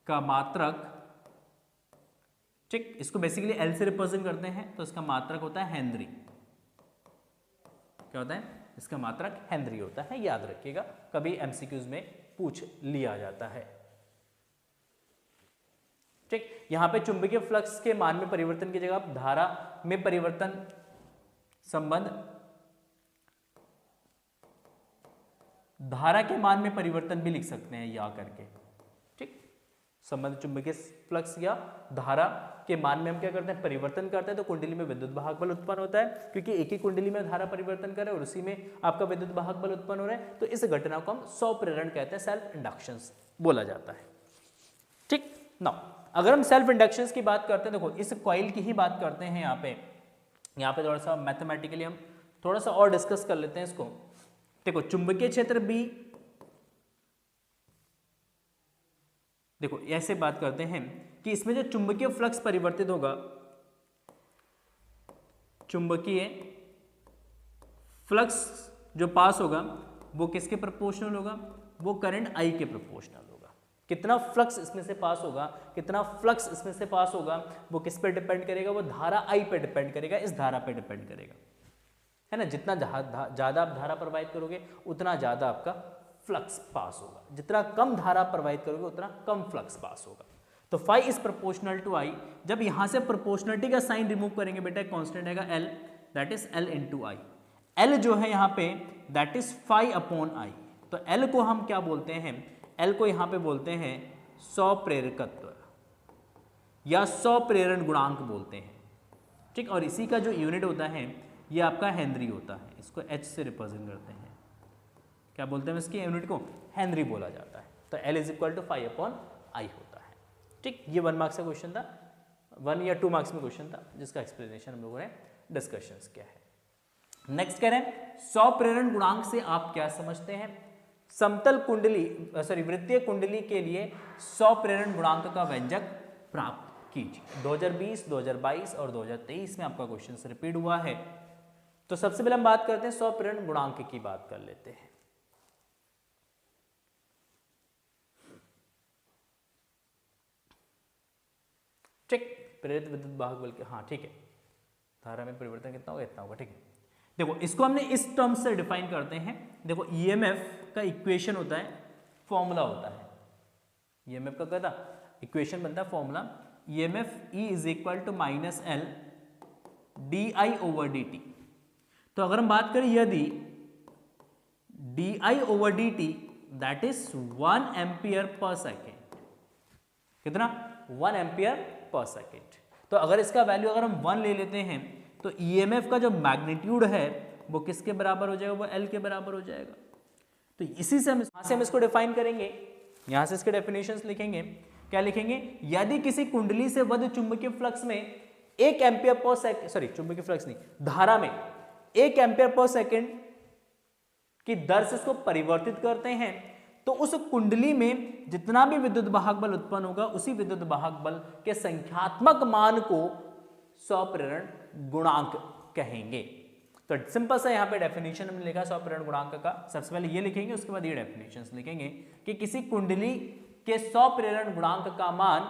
का मात्रक, ठीक, इसको बेसिकली एल से रिप्रेजेंट करते हैं, तो इसका मात्रक होता है हेनरी। क्या होता है, इसका मात्रक हेनरी होता है, याद रखिएगा, कभी एमसीक्यूज में पूछ लिया जाता है। ठीक, यहां पे चुंबकीय फ्लक्स के मान में परिवर्तन की जगह आप धारा में परिवर्तन संबंध, धारा के मान में परिवर्तन भी लिख सकते हैं या करके। ठीक, संबंध चुंबकीय फ्लक्स या धारा के मान में हम क्या करते हैं, परिवर्तन करते हैं, तो कुंडली में विद्युत वाहक बल उत्पन्न होता है, क्योंकि एक ही कुंडली में धारा परिवर्तन कर रहे हैं और उसी में आपका विद्युत वाहक बल उत्पन्न हो रहा है। तो इस घटना को हम स्वप्रेरण कहते हैं, सेल्फ इंडक्शंस बोला जाता है। ठीक, नाउ अगर हम सेल्फ इंडक्शंस की बात करते हैं, देखो इस कॉइल की ही बात करते हैं। यहाँ पे थोड़ा सा मैथमेटिकली हम थोड़ा सा और डिस्कस कर लेते हैं इसको। देखो चुंबकीय क्षेत्र B, देखो ऐसे बात करते हैं कि इसमें जो चुंबकीय फ्लक्स परिवर्तित होगा, चुंबकीय फ्लक्स जो पास होगा वो किसके प्रोपोर्शनल होगा, वो करंट I के प्रोपोर्शनल होगा। कितना फ्लक्स इसमें से पास होगा, कितना फ्लक्स इसमें से पास होगा, वो किस पे डिपेंड करेगा, वो धारा I पे डिपेंड करेगा, इस धारा पे डिपेंड करेगा, है ना। जितना ज्यादा आप धारा प्रवाहित करोगे उतना ज्यादा आपका फ्लक्स पास होगा, जितना कम धारा प्रवाहित करोगे उतना कम फ्लक्स पास होगा। तो फाई इज प्रोपोर्शनल टू आई। जब यहां से प्रोपोर्शनलिटी का साइन रिमूव करेंगे बेटा, कांस्टेंट आएगा L, that is L into I. L जो है यहाँ पे that is phi upon I. तो एल को हम क्या बोलते हैं, एल को यहाँ पे बोलते हैं स्वप्रेरकत्व या स्वप्रेरण गुणांक बोलते हैं। ठीक, और इसी का जो यूनिट होता है ये आपका हेनरी होता है, इसको एच से रिप्रेजेंट करते हैं। क्या बोलते हैं इसकी यूनिट को, हेनरी बोला जाता है। तो L is equal to phi upon I होता है। ठीक, ये 1 मार्क्स का क्वेश्चन था, 1 या 2 मार्क्स में क्वेश्चन था, जिसका एक्सप्लेनेशन हम लोगों ने डिस्कशंस किया है। नेक्स्ट कह रहे हैं स्वप्रेरण गुणांक से आप क्या समझते हैं। समतल कुंडली वृत्तीय कुंडली के लिए स्वप्रेरण गुणांक का व्यंजक प्राप्त कीजिए। 2020, 2022 और 2023 में आपका क्वेश्चन रिपीट हुआ है। तो सबसे पहले हम बात करते हैं स्वप्रेरण गुणांक की बात कर लेते हैं। ठीक, प्रेरित विद्युत वाहक बल के, हाँ ठीक है, धारा में परिवर्तन कितना होगा, इतना होगा। ठीक है, देखो इसको हमने इस टर्म से डिफाइन करते हैं। देखो ईएमएफ का इक्वेशन होता है, फॉर्मूला होता है, ईएमएफ का क्या था, इक्वेशन बनता है, formula EMF E is equal to minus L D I over D T. तो अगर हम बात करें यदि di/dt that is 1 ampere per second. कितना? 1 एम्पियर पर सेकेंड। तो अगर इसका वैल्यू अगर हम 1 ले लेते हैं तो ईएमएफ का जो मैग्नीट्यूड है वो किसके बराबर हो जाएगा? वो एल के बराबर हो जाएगा। तो इसी से हम इसको डिफाइन करेंगे, यहां से इसके डेफिनेशंस लिखेंगे। क्या लिखेंगे? यदि किसी कुंडली से बद्ध चुंबकीय फ्लक्स में 1 एम्पियर पर सेकंड, सॉरी चुंबकीय फ्लक्स नहीं, धारा में 1 एम्पियर पर सेकंड की दर से इसको परिवर्तित करते हैं तो उस कुंडली में जितना भी विद्युत वाहक बल उत्पन्न होगा उसी विद्युत वाहक बल के संख्यात्मक मान को स्वप्रेरण गुणांक कहेंगे। तो सिंपल सा यहाँ पे डेफिनेशन हमने लिखा स्वप्रेरण गुणांक का। सबसे पहले ये लिखेंगे, उसके बाद ये डेफिनेशंस लिखेंगे कि किसी कुंडली के स्वप्रेरण गुणांक का मान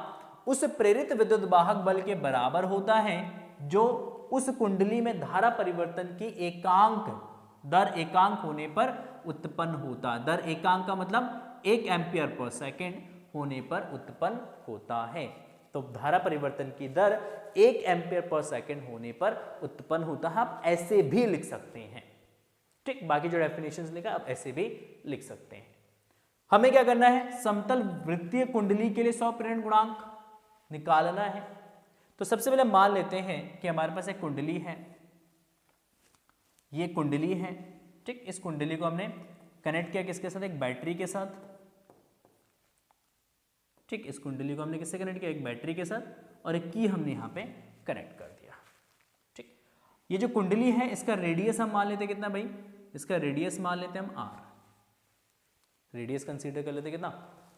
उस प्रेरित विद्युत वाहक बल के बराबर होता है जो उस कुंडली में धारा परिवर्तन की दर एकांक होने पर उत्पन्न होता है। दर एकांक का मतलब 1 एम्पियर पर सेकेंड होने पर उत्पन्न होता है। तो धारा परिवर्तन की दर 1 एम्पियर पर सेकेंड होने पर उत्पन्न होता है। आप ऐसे भी लिख सकते हैं, ठीक। बाकी जो डेफिनेशंस लिखा आप ऐसे भी लिख सकते हैं। हमें क्या करना है? समतल वृत्तीय कुंडली के लिए स्वप्रेरण गुणांक निकालना है। तो सबसे पहले मान लेते हैं कि हमारे पास एक कुंडली है, ये कुंडली है, ठीक। इस कुंडली को हमने कनेक्ट किया किसके साथ? एक बैटरी के साथ, ठीक। इस कुंडली को हमने किससे कनेक्ट किया? एक बैटरी के साथ, और एक की हमने यहां पे कनेक्ट कर दिया, ठीक। ये जो कुंडली है इसका रेडियस हम मान लेते हैं कितना भाई? इसका रेडियस मान लेते हैं हम आर। रेडियस कंसीडर कर लेते हैं कितना?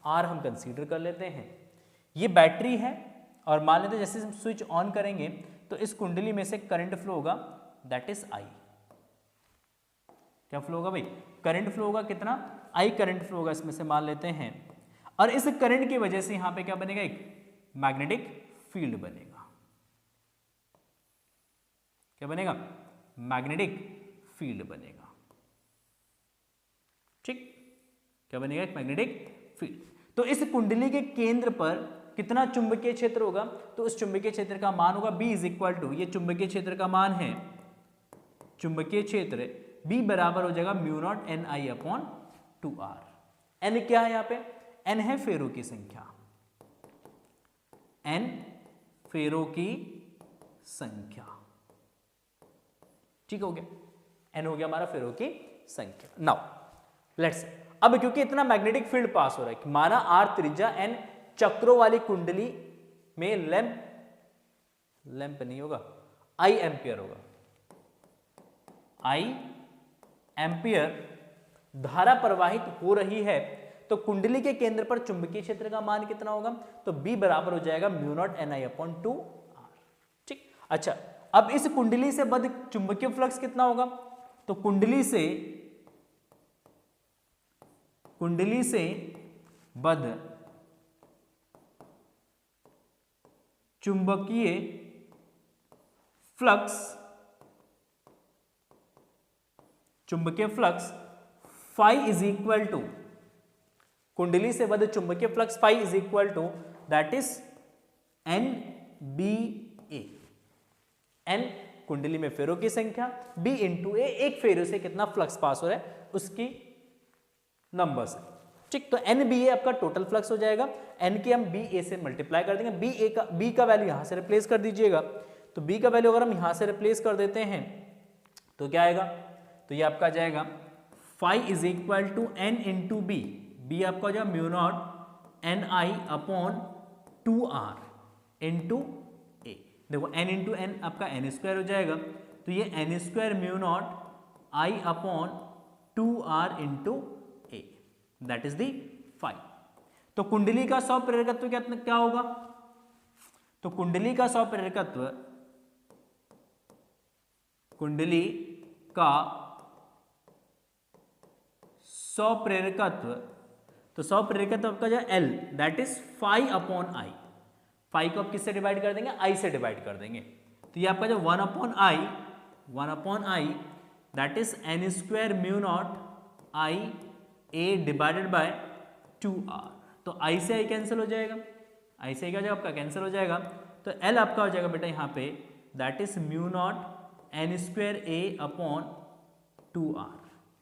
आर हम कंसीडर कर लेते हैं। ये बैटरी है और मान लेते हैं जैसे हम स्विच ऑन करेंगे तो इस कुंडली में से करंट फ्लो होगा, दैट इज आई। क्या फ्लो होगा भाई? करंट फ्लो होगा। कितना? आई करंट फ्लो होगा, इसमें से मान लेते हैं। और इस करंट की वजह से यहां पे क्या बनेगा? एक मैग्नेटिक फील्ड बनेगा। क्या बनेगा? मैग्नेटिक फील्ड बनेगा, ठीक। क्या बनेगा? एक मैग्नेटिक फील्ड। तो इस कुंडली के केंद्र पर कितना चुंबकीय क्षेत्र होगा? तो उस चुंबकीय क्षेत्र का मान होगा B इज इक्वल टू, ये चुंबकीय क्षेत्र का मान है, चुंबकीय क्षेत्र B बराबर हो जाएगा μ0 Ni/2r। N क्या है यहाँ पे? N है फेरों की संख्या, N फेरों की संख्या, ठीक हो गया। N हो गया हमारा फेरों की संख्या। नाउ लेट्स, अब क्योंकि इतना मैग्नेटिक फील्ड पास हो रहा है, माना R त्रिज्या N चक्रों वाली कुंडली में लैंप नहीं होगा, I एम्पियर होगा, I एम्पियर धारा प्रवाहित हो रही है तो कुंडली के केंद्र पर चुंबकीय क्षेत्र का मान कितना होगा? तो B बराबर हो जाएगा μ0 Ni/2r, ठीक। अच्छा, अब इस कुंडली से बद्ध चुंबकीय फ्लक्स कितना होगा? तो कुंडली से बद्ध चुंबकीय flux phi is equal to, कुंडली से बद्ध चुंबकीय flux phi is equal to that is NBA। N कुंडली में फेरों की संख्या, B इंटू ए, एक फेरों से कितना फ्लक्स पास हो रहा है उसकी नंबर से, ठीक। तो NBA आपका टोटल फ्लक्स हो जाएगा। N की हम BA से मल्टीप्लाई कर देंगे, B का वैल्यू यहां से रिप्लेस कर दीजिएगा। तो B का वैल्यू अगर हम यहां से रिप्लेस कर देते हैं तो क्या आएगा? तो ये आपका जाएगा phi is equal to N into B। B आपका हो जाएगा μ0 Ni/2r इंटू ए। देखो N इंटू N आपका N स्क्वायर हो जाएगा, तो ये N square μ0 I/2r into A, that is the phi. तो कुंडली का स्वप्रेरकत्व क्या होगा? तो कुंडली का स्वप्रेरकत्व तो स्वप्रेरकत्व आपका जो L that is φ/I। Phi को आप किससे डिवाइड कर देंगे? I से डिवाइड कर देंगे। तो ये आपका जो 1/I that is N square μ0 IA divided by 2r। तो I से I कैंसिल हो जाएगा, I से I क्या हो जाएगा आपका? कैंसिल हो जाएगा। तो L आपका हो जाएगा बेटा यहाँ पे that is μ0 N square A/2r।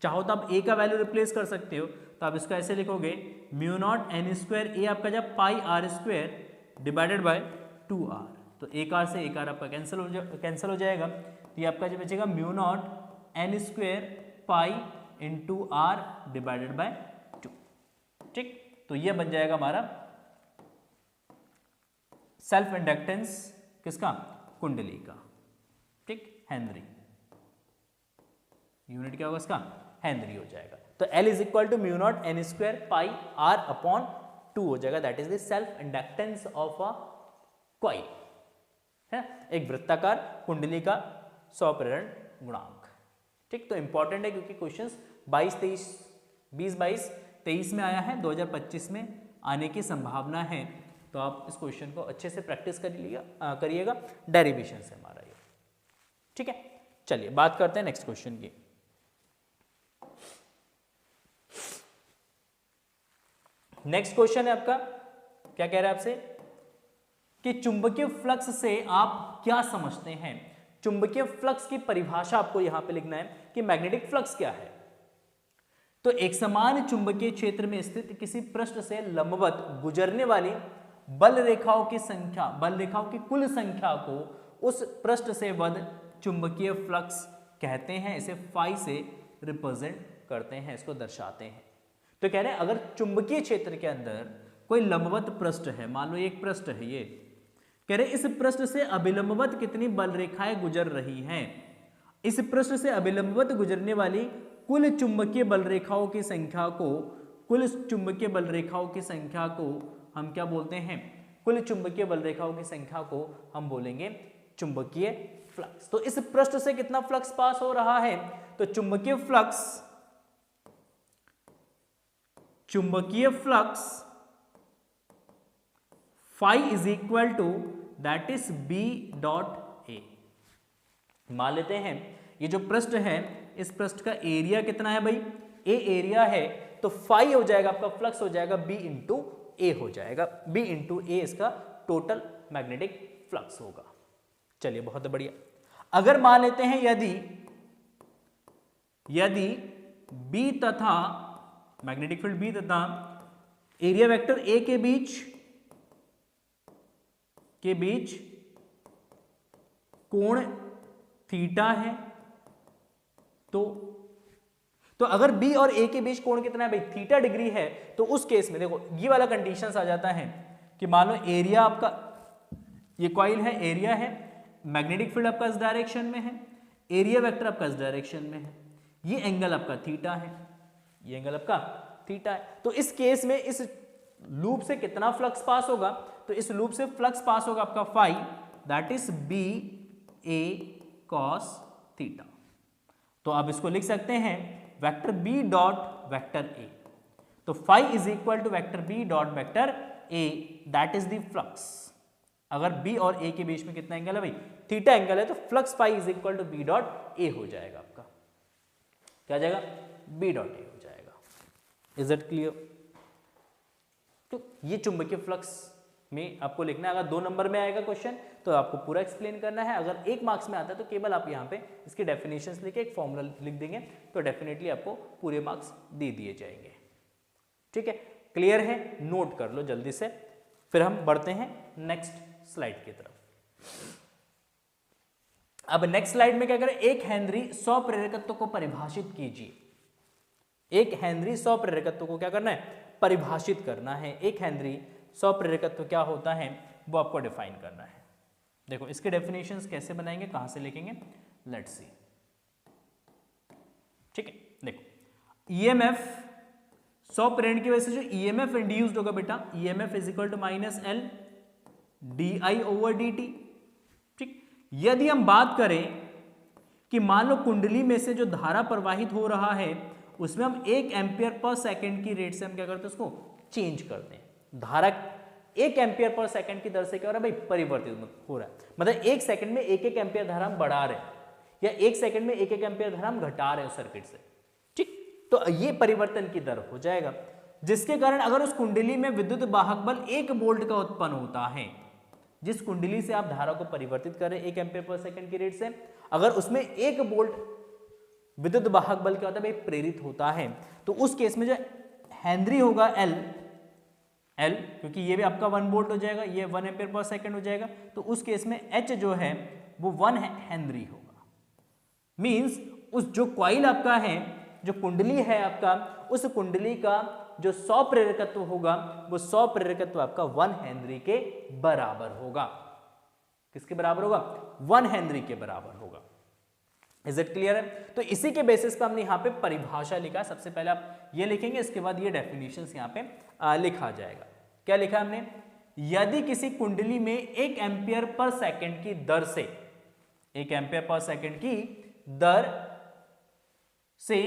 चाहो तो आप ए का वैल्यू रिप्लेस कर सकते हो, तो आप इसको ऐसे लिखोगे mu naught N square A आपका जब pi R square divided by 2r, तो एक आर से एक आर आपका कैंसिल हो जाएगा, तो ये आपका जो बचेगा mu naught N square pi into R divided by 2। ठीक, तो ये बन जाएगा हमारा सेल्फ इंडक्टेंस किसका, कुंडली का। ठीक, हेनरी, यूनिट क्या होगा इसका, हेनरी हो जाएगा। तो L is equal to mu naught N square pi R upon 2 हो जाएगा, that is the self inductance of a coil, है एक वृत्ताकार कुंडली का 100 प्रेरण गुणांक। ठीक, तो इंपॉर्टेंट है क्योंकि क्वेश्चंस 20-22 में आया है, 2025 में आने की संभावना है, तो आप इस क्वेश्चन को अच्छे से प्रैक्टिस करिएगा डेरिवेशन से हमारा ये। ठीक है, चलिए बात करते हैं नेक्स्ट क्वेश्चन की। नेक्स्ट क्वेश्चन है आपका, क्या कह रहा है आपसे कि चुंबकीय फ्लक्स से आप क्या समझते हैं। चुंबकीय फ्लक्स की परिभाषा आपको यहां पे लिखना है कि मैग्नेटिक फ्लक्स क्या है। तो एक समान चुंबकीय क्षेत्र में स्थित किसी पृष्ठ से लंबवत गुजरने वाली बल रेखाओं की संख्या, बल रेखाओं की कुल संख्या को उस पृष्ठ से बद्ध चुंबकीय फ्लक्स कहते हैं, इसे फाई से रिप्रेजेंट करते हैं, इसको दर्शाते हैं। तो कह रहे हैं अगर चुंबकीय क्षेत्र के अंदर कोई लंबवत पृष्ठ है, मान लो एक पृष्ठ है, ये कह रहे इस पृष्ठ से अभिलंबवत कितनी बल रेखाएं गुजर रही हैं, इस पृष्ठ से अभिलंबवत गुजरने वाली कुल चुंबकीय बल रेखाओं की संख्या को, कुल चुंबकीय बल रेखाओं की संख्या को हम क्या बोलते हैं, कुल चुंबकीय बल रेखाओं की संख्या को हम बोलेंगे चुंबकीय फ्लक्स। तो इस पृष्ठ से कितना फ्लक्स पास हो रहा है, तो चुंबकीय flux phi is equal to that is B dot A. मान लेते हैं ये जो पृष्ठ है, इस पृष्ठ का एरिया कितना है भाई, ए एरिया है, तो फाई हो जाएगा आपका फ्लक्स हो जाएगा बी इंटू ए हो जाएगा, बी इंटू ए इसका टोटल मैग्नेटिक फ्लक्स होगा। चलिए बहुत बढ़िया। अगर मान लेते हैं यदि बी तथा मैग्नेटिक फील्ड बी तथा एरिया वेक्टर ए के बीच कोण थीटा है, तो अगर बी और ए के बीच कोण कितना है भाई, थीटा डिग्री है, तो उस केस में देखो ये वाला कंडीशंस आ जाता है कि मान लो एरिया आपका, ये कॉइल है, एरिया है, मैग्नेटिक फील्ड आपका इस डायरेक्शन में है, एरिया वेक्टर आपका इस डायरेक्शन में है, ये एंगल आपका थीटा है, ये एंगल आपका थीटा है। तो इस केस में इस लूप से कितना फ्लक्स पास होगा, तो इस लूप से फ्लक्स पास होगा आपका phi, that is B A cos theta. तो आप इसको लिख सकते हैं vector B dot vector A, तो phi is equal to vector B dot vector A, that is the flux. अगर बी और ए के बीच में कितना एंगल है भाई, थीटा एंगल है, तो flux phi is equal to B dot A हो जाएगा आपका, क्या जाएगा, बी डॉट ए हो जाएगा। Is it clear. तो ये चुंबकीय फ्लक्स में आपको लिखना है, अगर 2 नंबर में आएगा क्वेश्चन तो आपको पूरा एक्सप्लेन करना है, अगर 1 मार्क्स में आता है तो केवल आप यहाँ पे इसकी डेफिनेशंस लिखे एक फॉर्मूला लिख देंगे, तो डेफिनेटली आपको पूरे मार्क्स दे दिए जाएंगे। ठीक है, क्लियर है, नोट कर लो जल्दी से, फिर हम बढ़ते हैं नेक्स्ट स्लाइड की तरफ। अब नेक्स्ट स्लाइड में क्या करें, एक हेनरी 100 प्रेरकत्व को परिभाषित कीजिए। एक हेनरी 100 प्रेरकत्व को क्या करना है, परिभाषित करना है। एक हेनरी 100 प्रेरकत्व क्या होता है वो आपको डिफाइन करना है। देखो इसके डेफिनेशंस कैसे बनाएंगे, कहां से लिखेंगे, लेट्स सी। ठीक है, देखो ईएमएफ 100 प्रेरण की वजह से जो ईएमएफ इंड्यूस्ड होगा बेटा, EMF is equal to minus L D I over D T. ठीक, यदि हम बात करें कि मान लो कुंडली में से जो धारा प्रवाहित हो रहा है उसमें हम 1 एम्पियर पर सेकंड की रेट से हम क्या करते हैं, उसको चेंज करते हैं। धारा 1 एम्पियर पर सेकंड की दर से क्या हो रहा है भाई, परिवर्तित हो रहा है, मतलब 1 सेकंड में 1 एम्पियर धारा हम बढ़ा रहे हैं, या 1 सेकंड में 1 एम्पियर धारा हम घटा रहे हैं उस सर्किट से। ठीक, तो ये परिवर्तन की दर हो जाएगा, जिसके कारण अगर उस कुंडली में विद्युत वाहक बल 1 वोल्ट का उत्पन्न होता है, जिस कुंडली से आप धारा को परिवर्तित करें 1 एम्पियर पर सेकंड की रेट से, अगर उसमें 1 वोल्ट विद्युत वाहक बल क्या होता है भाई, प्रेरित होता है। तो उस केस में जो हेनरी होगा एल, क्योंकि ये भी आपका 1 वोल्ट हो जाएगा, ये 1 एम्पीयर पर सेकंड हो जाएगा, तो उस केस में एच जो है वो 1 हेनरी होगा। मींस उस जो कॉइल आपका है, जो कुंडली है आपका, उस कुंडली का जो 100 प्रेरकत्व होगा वो 100 प्रेरकत्व आपका 1 हेनरी के बराबर होगा। किसके बराबर होगा? 1 हेनरी के बराबर होगा। इज इट क्लियर है? तो इसी के बेसिस पे हमने यहाँ पे परिभाषा लिखा। सबसे पहले आप ये लिखेंगे, इसके बाद ये डेफिनेशंस यहाँ पे लिखा जाएगा। क्या लिखा हमने? यदि किसी कुंडली में 1 एम्पियर पर सेकंड की दर से, 1 एम्पियर पर सेकंड की दर से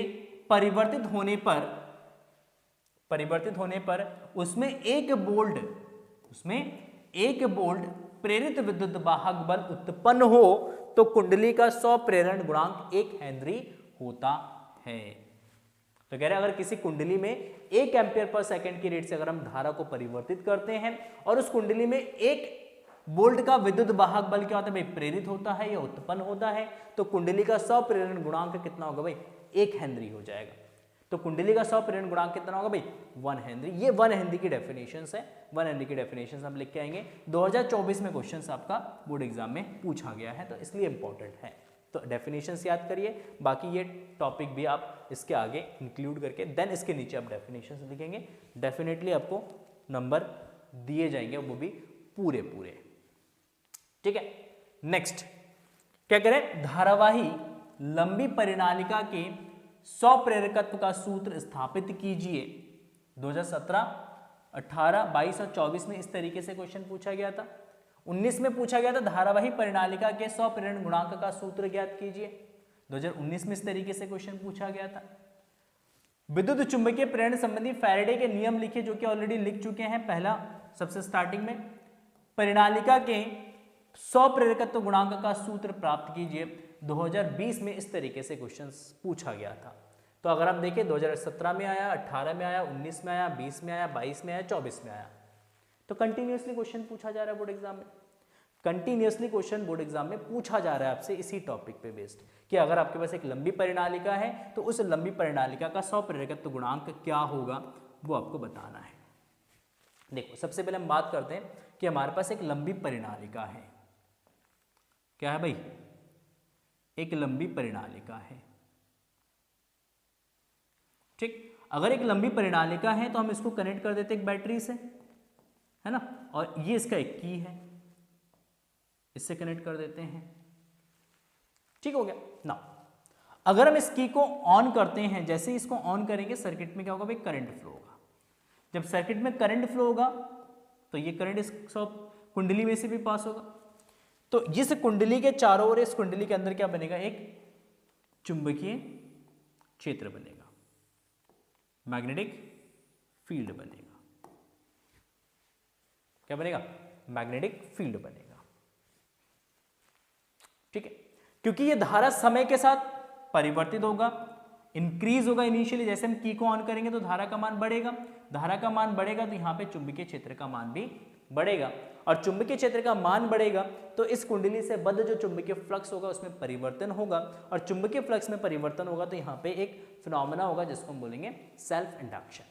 परिवर्तित होने पर उसमें एक वोल्ट प्रेरित विद्युत वाहक बल उत्पन्न हो तो कुंडली का 100 प्रेरण गुणांक 1 हेनरी होता है। तो कह रहे हैं अगर किसी कुंडली में 1 एम्पियर पर सेकंड की रेट से अगर हम धारा को परिवर्तित करते हैं और उस कुंडली में 1 वोल्ट का विद्युत वाहक बल क्या होता है भाई, प्रेरित होता है या उत्पन्न होता है, तो कुंडली का 100 प्रेरण गुणांक कितना होगा भाई, 1 हेनरी हो जाएगा। तो कुंडली का 100 प्रेरण गुणांक कितना होगा भाई, 1 हेनरी। ये 1 हेनरी की डेफिनेशंस है, 1 हेनरी की डेफिनेशंस हम लिख के आएंगे। 2024 में क्वेश्चंस आपका बोर्ड एग्जाम में पूछा गया है, तो इसलिए इंपॉर्टेंट है। तो डेफिनेशंस याद करिए, बाकी ये टॉपिक भी आप इसके आगे इंक्लूड करके देन इसके नीचे आप डेफिनेशंस लिखेंगे, डेफिनेटली आपको नंबर दिए जाएंगे, वो भी पूरे। ठीक है, नेक्स्ट क्या करें? धारावाही लंबी परिनालिका के 100 प्रेरकत्व का सूत्र स्थापित कीजिए। 2017, 18, 22 और 24 में इस तरीके से क्वेश्चन पूछा गया था। 19 में पूछा गया था धारावाही परिनालिका के 100 प्रेरण गुणांक का सूत्र ज्ञात कीजिए। 2019 में इस तरीके से क्वेश्चन पूछा गया था। विद्युत चुंबकीय प्रेरण संबंधी फैराडे के नियम लिखे, जो कि ऑलरेडी लिख चुके हैं। पहला सबसे स्टार्टिंग में परिनालिका के 100 प्रेरकत्व गुणांक का सूत्र प्राप्त कीजिए। 2020 में इस तरीके से क्वेश्चंस पूछा गया था। तो अगर आप देखें 2017 में आया, 18 में आया, 19 में आया, 20 में आया, 22 में आया, 24 में आया, तो कंटिन्यूअसली क्वेश्चन पूछा जा रहा है बोर्ड एग्जाम में। कंटिन्यूअसली क्वेश्चन बोर्ड एग्जाम में पूछा जा रहा है आपसे इसी टॉपिक पे बेस्ड, कि अगर आपके पास एक लंबी परिनालिका है तो उस लंबी परिनालिका का 100 प्रेरकत्व गुणांक क्या होगा वो आपको बताना है। देखो सबसे पहले हम बात करते हैं कि हमारे पास एक लंबी परिनालिका है। क्या है भाई? एक लंबी परिनालिका है। ठीक, अगर एक लंबी परिनालिका है तो हम इसको कनेक्ट कर देते हैं एक बैटरी से, है ना, और ये इसका एक की है, इससे कनेक्ट कर देते हैं। ठीक हो गया ना। अगर हम इस की को ऑन करते हैं, जैसे ही इसको ऑन करेंगे सर्किट में क्या होगा भाई, करंट फ्लो होगा। जब सर्किट में करंट फ्लो होगा तो ये करंट इस कुंडली में से भी पास होगा। तो जिस कुंडली के चारों ओर, इस कुंडली के अंदर क्या बनेगा, एक चुंबकीय क्षेत्र बनेगा, मैग्नेटिक फील्ड बनेगा। क्या बनेगा? मैग्नेटिक फील्ड बनेगा। ठीक है, क्योंकि ये धारा समय के साथ परिवर्तित होगा, इंक्रीज होगा। इनिशियली जैसे हम की को ऑन करेंगे तो धारा का मान बढ़ेगा, धारा का मान बढ़ेगा तो यहां पे चुंबकीय क्षेत्र का मान भी बढ़ेगा, और चुंबकीय क्षेत्र का मान बढ़ेगा तो इस कुंडली से बद्ध जो चुंबकीय फ्लक्स होगा उसमें परिवर्तन होगा, और चुंबकीय फ्लक्स में परिवर्तन होगा तो यहाँ पे एक फिनोमेना होगा जिसको हम बोलेंगे सेल्फ इंडक्शन।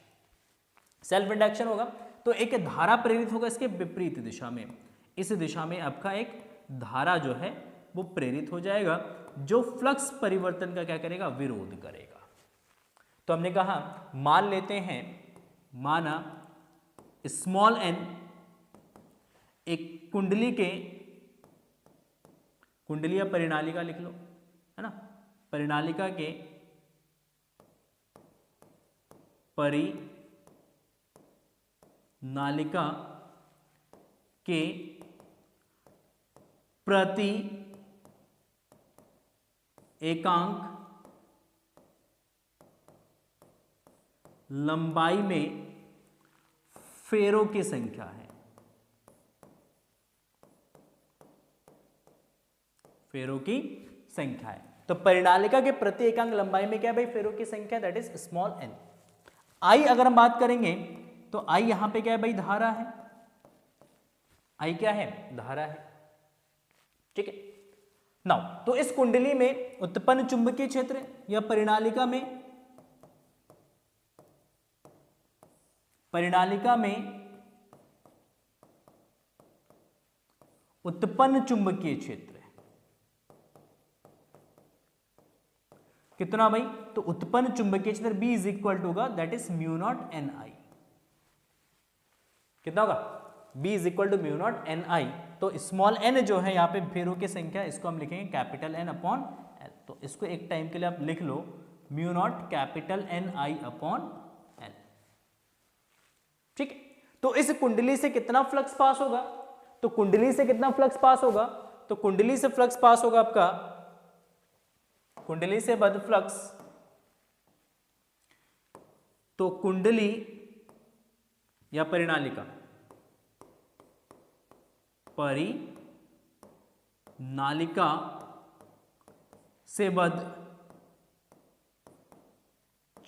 सेल्फ इंडक्शन होगा तो एक धारा प्रेरित होगा इसके विपरीत दिशा में। इस दिशा में आपका एक धारा जो है वो प्रेरित हो जाएगा, जो फ्लक्स परिवर्तन का क्या करेगा, विरोध करेगा। तो हमने कहा मान लेते हैं, माना स्मॉल n एक कुंडली या परिनालिका लिख लो, है ना, परिनालिका के परिनालिका के प्रति एकांक लंबाई में फेरों की संख्या है। फेरों की संख्या है। तो परिनालिका के प्रति एकांक लंबाई में क्या है भाई, फेरों की संख्या, दैट इज स्मॉल n। आई अगर हम बात करेंगे तो आई यहां पे क्या है भाई, धारा है। आई क्या है, धारा है। ठीक है, नाउ तो इस कुंडली में उत्पन्न चुंबकीय क्षेत्र या परिनालिका में उत्पन्न चुंबकीय क्षेत्र कितना भाई? तो उत्पन्न चुंबकीय क्षेत्र B इज इक्वल टू होगा that is mu naught N I. कितना होगा? B is equal to mu naught N I. तो स्मॉल n जो है यहाँ पे फेरों की संख्या, इसको हम लिखेंगे कैपिटल N अपॉन L। तो इसको एक टाइम के लिए आप लिख लो म्यू नॉट कैपिटल N आई अपॉन L। ठीक है, तो इस कुंडली से कितना फ्लक्स पास होगा? तो कुंडली से कितना फ्लक्स पास होगा? तो कुंडली से फ्लक्स पास होगा आपका, कुंडली से बद फ्लक्स, तो कुंडली या परिनालिका से बद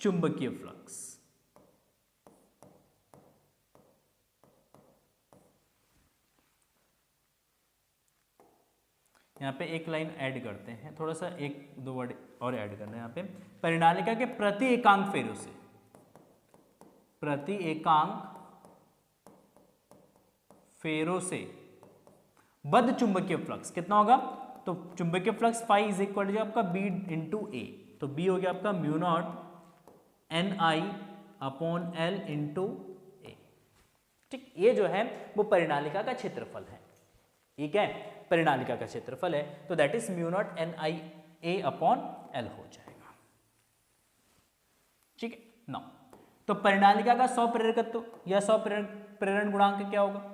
चुंबकीय फ्लक्स। यहां पे एक लाइन ऐड करते हैं, थोड़ा सा एक दो वर्ड और ऐड करना है यहां पे। परिनालिका के प्रति एकांक फेरों से, प्रति एकांक फेरों से बद्ध चुंबकीय फ्लक्स कितना होगा? तो चुंबकीय flux phi is equal to आपका बी इंटू ए। तो बी हो गया आपका mu naught N I upon L into A. ठीक, ये जो है वो परिनालिका का क्षेत्रफल है। ठीक है, परिनालिका का क्षेत्रफल है, तो that is mu naught N I A upon L हो जाएगा। ठीक है, नाउ तो परिनालिका का सौ प्रेरकत्व या सौ प्रेरण गुणांक क्या होगा?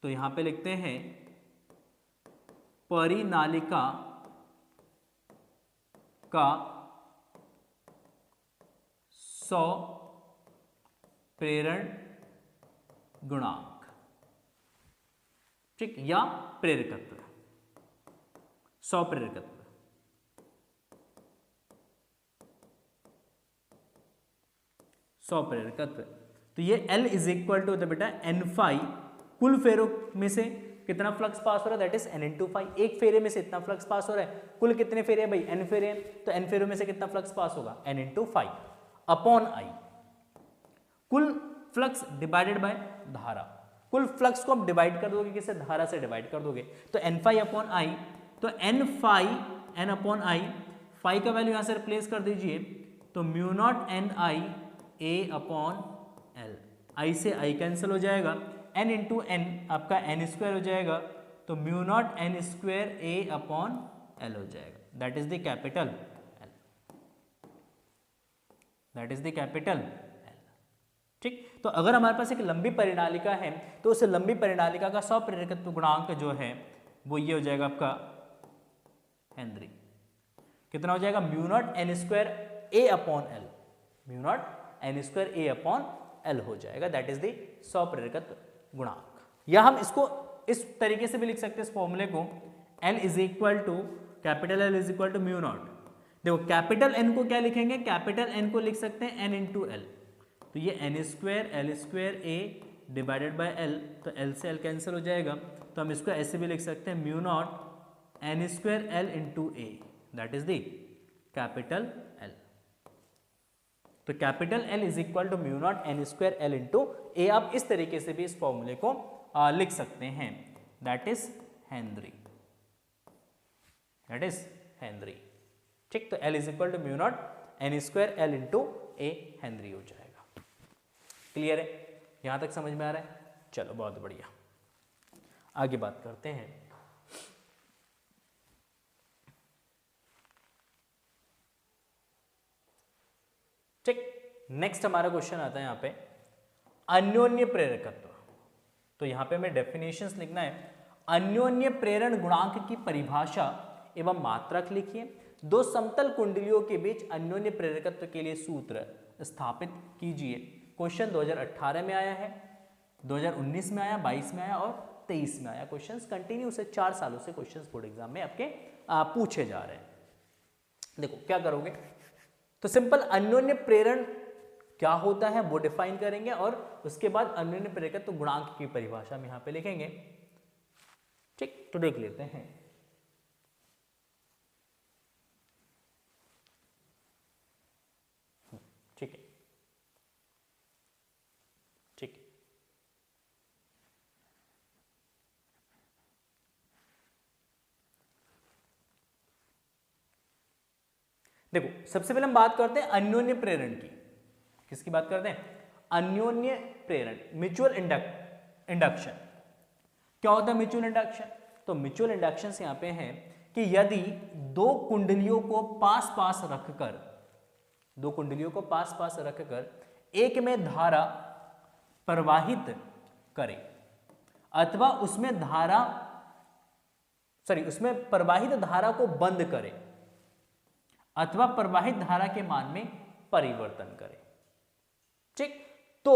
तो यहां पे लिखते हैं परिनालिका का 100 प्रेरण गुणांक, ठीक, या प्रेरकत्व, 100 प्रेरकत्व। प्रेरकत्व, तो ये L इज इक्वल टू बेटा एन फाई, कुल फेरों में से कितना फ्लक्स पास हो रहा है, that is N into phi. एक फेरे में से इतना फ्लक्स पास हो रहा है, कुल कितने फेरे हैं भाई? एन फेरे हैं, तो एन फेरों में से कितना फ्लक्स पास होगा? N into phi upon I. कुल फ्लक्स डिवाइडेड बाय धारा, कुल फ्लक्स को आप डिवाइड कर दोगे किससे? धारा से डिवाइड कर दोगे, तो एन फाई अपॉन आई। तो N phi, N upon I, phi का वैल्यू यहां से रिप्लेस कर दीजिए, तो mu naught N I A upon L. I से आई कैंसिल हो जाएगा, एन इंटू एन आपका एन स्क्वायर हो जाएगा, तो mu naught N square A upon L हो जाएगा, that is the capital L, that is the capital L. ठीक, तो अगर हमारे पास एक लंबी परिनालिका है तो उस लंबी परिनालिका का 100 प्रेरकत्व गुणांक जो है वो ये हो जाएगा आपका हेनरी। कितना हो जाएगा? Mu naught N square A upon L, mu naught N square A upon L हो जाएगा, दैट इज द 100 प्रेरकत्व गुणांक। या हम इसको इस तरीके से भी लिख सकते हैं इस फॉर्मूले को, L is equal to capital L is equal to mu naught. देखो कैपिटल N को क्या लिखेंगे? कैपिटल N को लिख सकते हैं N इंटू एल, तो ये N square L square A divided by L, तो एल से एल कैंसिल हो जाएगा, तो हम इसको ऐसे भी लिख सकते हैं mu naught N square L into A, that is the capital L. तो capital L is equal to mu naught N square L into A. आप इस तरीके से भी इस फॉर्मूले को लिख सकते हैं, that is henry, that is henry. ठीक, तो L is equal to mu naught N square L into A henry हो जाएगा। क्लियर है? यहां तक समझ में आ रहा है? चलो बहुत बढ़िया, आगे बात करते हैं। ठीक, नेक्स्ट हमारा क्वेश्चन आता है यहाँ पे अन्योन्य प्रेरकत्व। तो यहाँ पे हमें डेफिनेशंस लिखना है। अन्योन्य प्रेरण गुणांक की परिभाषा एवं मात्रक लिखिए। दो समतल कुंडलियों के बीच अन्योन्य प्रेरकत्व के लिए सूत्र स्थापित कीजिए। क्वेश्चन 2018 में आया है, 2019 में आया, 22 में आया और 23 में आया। क्वेश्चंस कंटिन्यू से 4 सालों से क्वेश्चंस बोर्ड एग्जाम में आपके पूछे जा रहे हैं। देखो क्या करोगे, तो सिंपल अन्योन्य प्रेरण क्या होता है वो डिफाइन करेंगे और उसके बाद अन्योन्य प्रेरकत्व गुणांक की परिभाषा में यहां पे लिखेंगे। ठीक, तो देख लेते हैं। ठीक है, ठीक है। देखो, सबसे पहले हम बात करते हैं अन्योन्य प्रेरण की। किसकी बात करते हैं? अन्योन्य प्रेरण, म्यूचुअल इंडक्शन। क्या होता है म्यूचुअल इंडक्शन? तो म्यूचुअल इंडक्शन यहां पे है कि यदि दो कुंडलियों को पास पास रखकर एक में धारा प्रवाहित करे अथवा उसमें प्रवाहित धारा को बंद करे अथवा प्रवाहित धारा के मान में परिवर्तन करे। ठीक, तो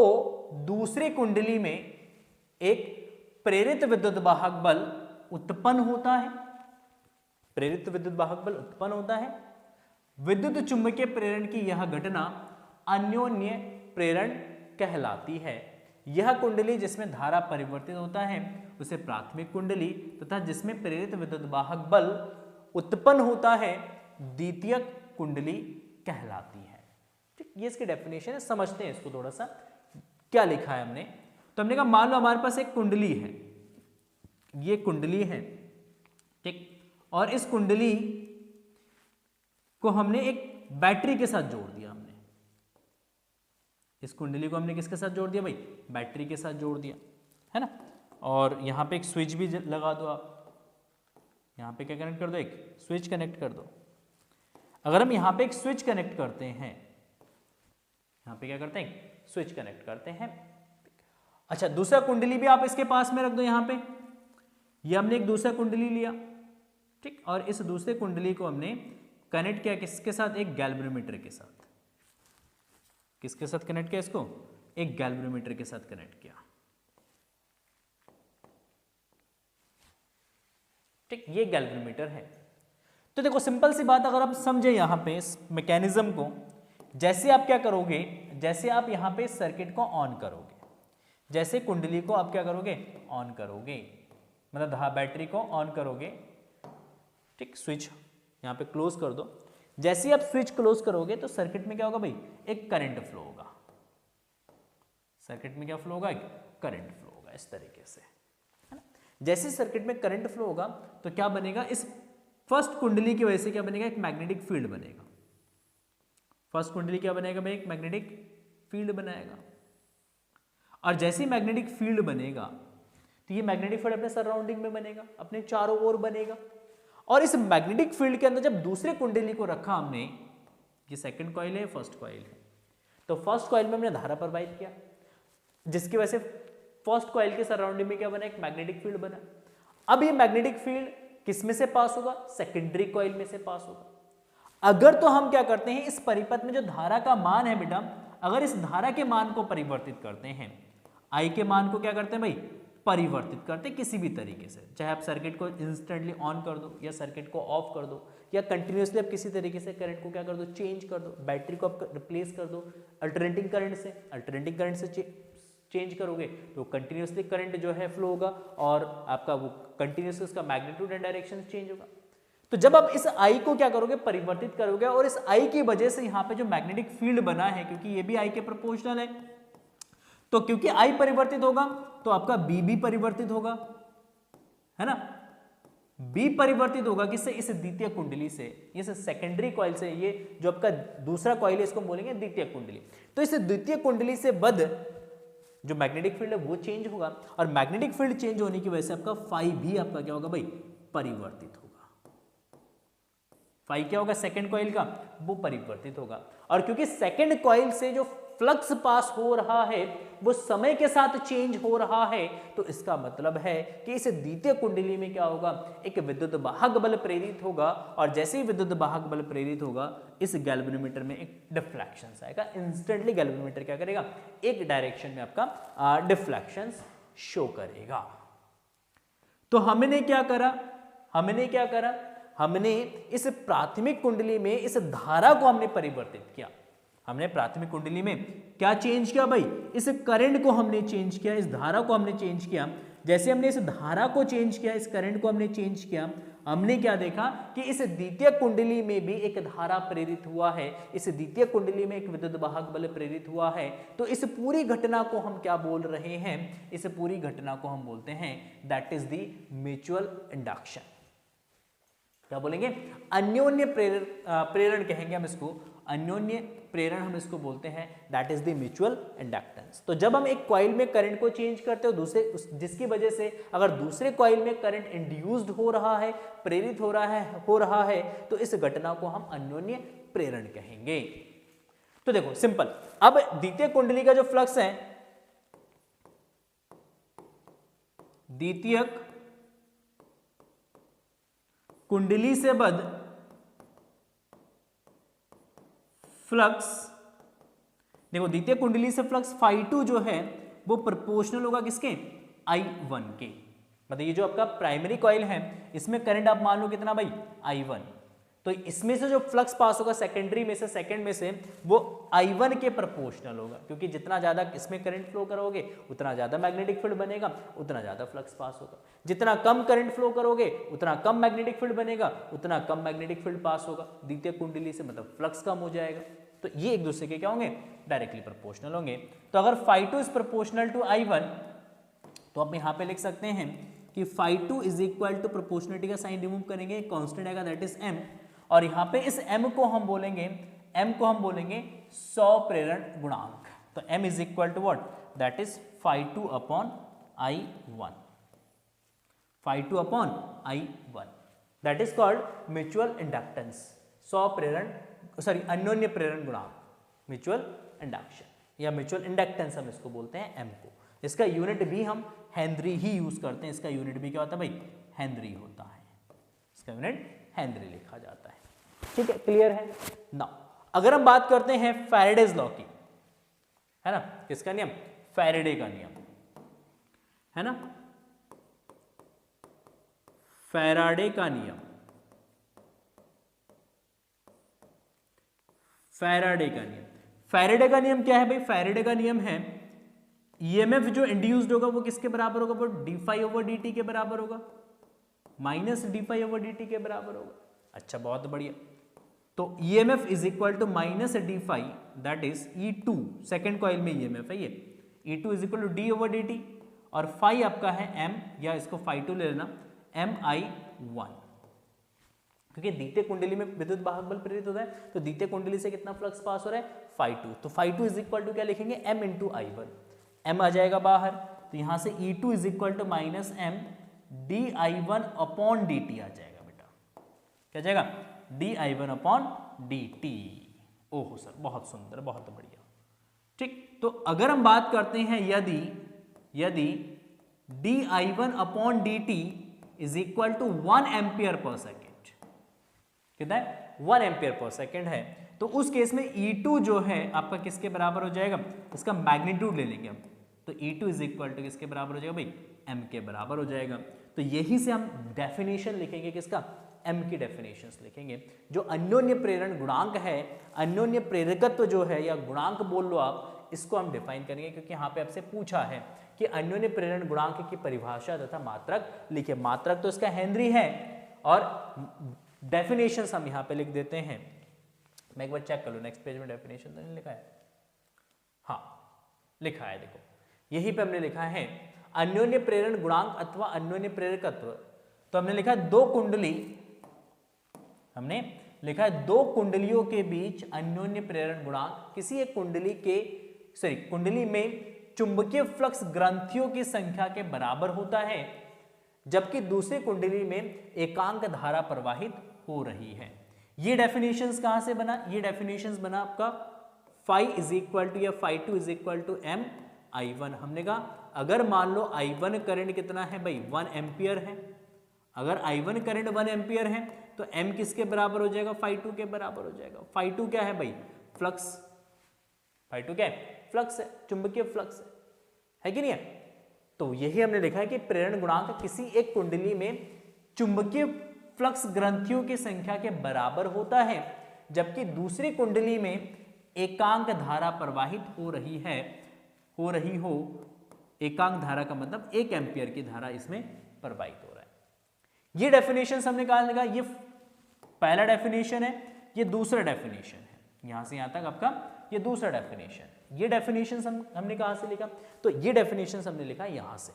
दूसरी कुंडली में एक प्रेरित विद्युत वाहक बल उत्पन्न होता है। प्रेरित विद्युत वाहक बल उत्पन्न होता है। विद्युत चुंबकीय प्रेरण की यह घटना अन्योन्य प्रेरण कहलाती है। यह कुंडली जिसमें धारा परिवर्तित होता है उसे प्राथमिक कुंडली तथा जिसमें प्रेरित विद्युत वाहक बल उत्पन्न होता है द्वितीयक कुंडली कहलाती है। ठीक, ये इसकी डेफिनेशन है। समझते हैं इसको थोड़ा सा, क्या लिखा है हमने। तो हमने कहा मान लो हमारे पास एक कुंडली है, ये कुंडली है, ठीक, और इस कुंडली को हमने एक बैटरी के साथ जोड़ दिया। हमने इस कुंडली को हमने किसके साथ जोड़ दिया भाई? बैटरी के साथ जोड़ दिया, है ना। और यहां पे एक स्विच भी लगा दो आप, यहां पे क्या कनेक्ट कर दो? एक स्विच कनेक्ट कर दो। अगर हम यहां पे एक स्विच कनेक्ट करते हैं, यहां पे क्या करते हैं? स्विच कनेक्ट करते हैं। अच्छा, दूसरा कुंडली भी आप इसके पास में रख दो। यहां पे ये हमने एक दूसरा कुंडली लिया, ठीक, और इस दूसरे कुंडली को हमने कनेक्ट किया किसके साथ? एक गैल्वेनोमीटर के साथ। किसके साथ कनेक्ट किया इसको? एक गैल्वेनोमीटर के साथ कनेक्ट किया। ठीक, ये गैल्वेनोमीटर है। तो देखो सिंपल सी बात, अगर आप समझे यहां पे इस मैकेनिज्म को, जैसे आप क्या करोगे, जैसे आप यहां पे सर्किट को ऑन करोगे, जैसे कुंडली को आप क्या करोगे? ऑन करोगे, मतलब बैटरी को ऑन करोगे, ठीक, स्विच यहां पे क्लोज कर दो। जैसे ही आप स्विच क्लोज करोगे तो सर्किट में क्या होगा भाई? एक करंट फ्लो होगा। सर्किट में क्या फ्लो होगा? एक करंट फ्लो होगा, इस तरीके से, है ना। जैसे सर्किट में करंट फ्लो होगा तो क्या बनेगा? इस फर्स्ट कुंडली की वजह से क्या बनेगा? एक मैग्नेटिक फील्ड बनेगा। फर्स्ट कुंडली क्या बनेगा भाई? एक मैग्नेटिक फील्ड बनाएगा। और जैसे ही मैग्नेटिक फील्ड बनेगा तो ये मैग्नेटिक फील्ड अपने सराउंडिंग में बनेगा, अपने चारों ओर बनेगा। और इस मैग्नेटिक फील्ड के अंदर जब दूसरे कुंडली को रखा हमने, ये सेकंड कॉइल है, फर्स्ट कॉइल है, तो फर्स्ट कॉइल में हमने धारा प्रवाहित किया, जिसकी वजह से फर्स्ट कॉइल के सराउंडिंग में क्या बना? एक मैग्नेटिक फील्ड बना। अब ये मैग्नेटिक फील्ड किस में से पास होगा? सेकेंडरी कॉइल में से पास होगा। अगर तो हम क्या करते हैं, इस परिपथ में जो धारा का मान है बेटा, अगर इस धारा के मान को परिवर्तित करते हैं, आई के मान को क्या करते हैं भाई? परिवर्तित करते किसी भी तरीके से, चाहे आप सर्किट को इंस्टेंटली ऑन कर दो या सर्किट को ऑफ कर दो या कंटिन्यूसली आप किसी तरीके से करंट को क्या कर दो? चेंज कर दो। बैटरी को आप रिप्लेस कर दो अल्टरनेटिंग करंट से चेंज करोगे तो कंटिन्यूसली करंट जो है फ्लो होगा और आपका वो कंटिन्यूसली उसका मैग्नीट्यूड एंड डायरेक्शन चेंज होगा। तो जब आप इस आई को क्या करोगे? परिवर्तित करोगे, और इस आई की वजह से यहाँ पे जो मैग्नेटिक फील्ड बना है, क्योंकि ये भी आई के प्रोपोर्शनल है, तो क्योंकि आई परिवर्तित होगा तो आपका बी भी परिवर्तित होगा, है ना। बी परिवर्तित होगा किससे? इस द्वितीय कुंडली से, इस सेकेंडरी कॉइल से। ये जो आपका दूसरा कॉइल है इसको बोलेंगे द्वितीय कुंडली। तो इस द्वितीय कुंडली से बद जो मैग्नेटिक फील्ड है वो चेंज होगा, और मैग्नेटिक फील्ड चेंज होने की वजह से आपका फाई भी आपका क्या होगा भाई? परिवर्तित होगा। फाई क्या होगा? सेकेंड कॉइल का वो परिवर्तित होगा। और क्योंकि सेकेंड कॉइल से जो फ्लक्स पास हो रहा है वो समय के साथ चेंज हो रहा है, तो इसका मतलब है कि इस द्वितीय कुंडली में क्या होगा? एक विद्युत वाहक बल प्रेरित होगा, और जैसे ही विद्युत वाहक बल प्रेरित होगा इस गैल्वेनोमीटर में एक डिफ्लेक्शन आएगा। इंस्टेंटली गैल्वेनोमीटर क्या करेगा? एक डायरेक्शन में आपका डिफ्लेक्शन शो करेगा। तो हमने क्या करा? हमने इस प्राथमिक कुंडली में इस धारा को हमने परिवर्तित किया। हमने प्राथमिक कुंडली में क्या चेंज किया भाई? इस करंट को हमने चेंज किया, इस धारा को हमने चेंज किया, जैसे हमने इस धारा को चेंज किया, इस करंट को हमने चेंज किया, हमने क्या देखा कि इस द्वितीय कुंडली में भी एक धारा प्रेरित हुआ है, इस द्वितीय कुंडली में एक विद्युत वाहक बल प्रेरित हुआ है। तो इस पूरी घटना को हम क्या बोल रहे हैं, इस पूरी घटना को हम बोलते हैं that is the mutual induction. क्या बोलेंगे, अन्योन्य प्रेरण कहेंगे हम इसको, अन्योन्य प्रेरण हम इसको बोलते हैं, that is the mutual inductance. तो जब हम एक कॉइल में करंट को चेंज करते हो दूसरे, जिसकी वजह से अगर दूसरे कॉइल में करंट इंड्यूस्ड हो रहा है, प्रेरित हो रहा है, तो इस घटना को हम अन्योन्य प्रेरण कहेंगे। तो देखो सिंपल, अब द्वितीय कुंडली का जो फ्लक्स है, द्वितीयक कुंडली से बद्ध फ्लक्स, देखो द्वितीय कुंडली से फ्लक्स φ2 जो है वो प्रोपोर्शनल होगा किसके, I1 के। मतलब ये जो आपका प्राइमरी कॉइल है इसमें करंट आप मान लो कितना भाई, I1, तो इसमें से जो फ्लक्स पास होगा सेकेंडरी में से, सेकंड में से, वो I1 के प्रोपोर्शनल होगा, क्योंकि जितना ज्यादा इसमें करंट फ्लो करोगे उतना ज्यादा मैग्नेटिक फील्ड बनेगा, उतना ज्यादा फ्लक्स पास होगा। जितना कम करंट फ्लो करोगे उतना कम मैग्नेटिक फील्ड बनेगा, उतना कम मैग्नेटिक फील्ड पास होगा द्वितीय कुंडली से, मतलब फ्लक्स कम हो जाएगा। तो ये एक दूसरे के क्या होंगे, डायरेक्टली प्रोपोर्शनल होंगे। तो अगर φ2 इज प्रोपोर्शनल टू I1, तो आप यहां पे लिख सकते हैं कि φ2 इज इक्वल टू, प्रोपोर्शनलिटी का साइन रिमूव करेंगे, कांस्टेंट आएगा दैट इज m, और यहां पे इस m को हम बोलेंगे 100 प्रेरण गुणांक। तो m is equal to what, that is φ2 upon I1, φ2 upon I1, that is called mutual inductance, 100 प्रेरण, सॉरी अन्योन्य प्रेरण गुणांक, म्यूचुअल इंडक्शन या म्यूचुअल इंडक्टेंस हम इसको बोलते हैं m को। इसका यूनिट भी हम हेनरी ही यूज करते हैं, इसका यूनिट भी क्या होता है भाई, हेनरी होता है, इसका यूनिट हेनरी लिखा जाता है। ठीक है, क्लियर है ना। अगर हम बात करते हैं फैराडेज लॉ की, है ना, किसका नियम, फैराडे का नियम, है ना, फैराडे का नियम, फैराडे का नियम, फैराडे का नियम क्या है भाई, फैराडे का नियम है ईएमएफ जो इंड्यूस्ड होगा वो किसके बराबर होगा, वो d∅/dt के बराबर होगा, माइनस d∅/dt के बराबर होगा। अच्छा, बहुत बढ़िया। तो EMF is equal to minus d∅, that is E2, second coil में ईएमएफ है ये, E2 is equal to d/dt, और फाई आपका है m, या इसको φ2 ले लेना, mi1, क्योंकि द्वितीय कुंडली में विद्युत वाहक बल प्रेरित होता है, तो द्वितीय कुंडली से कितना फ्लक्स पास हो रहा है, φ2, तो φ2 इज इक्वल टू क्या लिखेंगे, m इंटू I1, m आ जाएगा बाहर, तो यहां से E2 is equal to minus m di1 upon dt आ जाएगा बेटा, क्या जाएगा, di1 अपॉन dt। ओहो सर, बहुत सुंदर, बहुत बढ़िया। ठीक, तो अगर हम बात करते हैं यदि di1 upon dt is equal to 1 ampere per second, कितना है, 1 एम्पियर पर सेकेंड है, तो उस केस में E2 जो है आपका किसके बराबर हो जाएगा, इसका मैग्नीट्यूड ले लेंगे हम, तो E2 इज इक्वल टू किसके बराबर हो जाएगा भाई, m के बराबर हो जाएगा। तो यही से हम डेफिनेशन लिखेंगे, किसका, m की डेफिनेशंस लिखेंगे। जो अन्योन्य प्रेरण गुणांक है, अन्योन्य प्रेरकत्व जो है, या गुणांक बोल लो आप, इसको हम डिफाइन करेंगे, क्योंकि यहाँ पे आपसे पूछा है कि अन्योन्य प्रेरण गुणांक की परिभाषा तथा मात्रक लिखिए। मात्रक तो इसका हेनरी है, और डेफिनेशंस हम यहाँ पे लिख देते हैं। मैं एक बार चेक कर लूँ, नेक्स्ट पेज में डेफिनेशन तो नहीं लिखा है, हाँ लिखा है, देखो यहीं पे हमने लिखा है अन्योन्य प्रेरण गुणांक अथवा अन्योन्य प्रेरकत्व। तो हमने लिखा है दो कुंडली, हमने लिखा है दो कुंडलियों के बीच अन्योन्य प्रेरण गुणांक किसी एक कुंडली में चुंबकीय फ्लक्स ग्रंथियों की संख्या के बराबर होता है, जबकि दूसरी कुंडली में एकांक धारा प्रवाहित हो रही है। ये डेफिनेशंस कहां से बना, ये डेफिनेशंस बना आपका फाई इज इक्वल टू या φ2 is equal to m I1। हमने कहा अगर मान लो I1 करंट कितना है भाई, 1 एम्पियर है, अगर I1 करंट 1 एम्पियर है तो m किसके बराबर हो जाएगा, φ2 के बराबर हो जाएगा। φ2 क्या है भाई, फ्लक्स, φ2 क्या है, फ्लक्स है, चुंबकीय फ्लक्स है कि नहीं है। तो यही हमने लिखा है कि प्रेरण गुणांक किसी एक कुंडली में चुंबकीय फ्लक्स ग्रंथियों की संख्या के बराबर होता है, जबकि दूसरी कुंडली में एकांक धारा प्रवाहित हो रही हो, एकांक धारा का मतलब 1 एम्पियर की धारा इसमें प्रवाहित हो रहा है। ये डेफिनेशन हमने कहा लगा, ये पहला डेफिनेशन है, ये दूसरा डेफिनेशन है, यहां से यहां तक आपका ये दूसरा डेफिनेशन। ये डेफिनेशन हमने कहां से लिखा, तो ये डेफिनेशन हमने लिखा यहां से,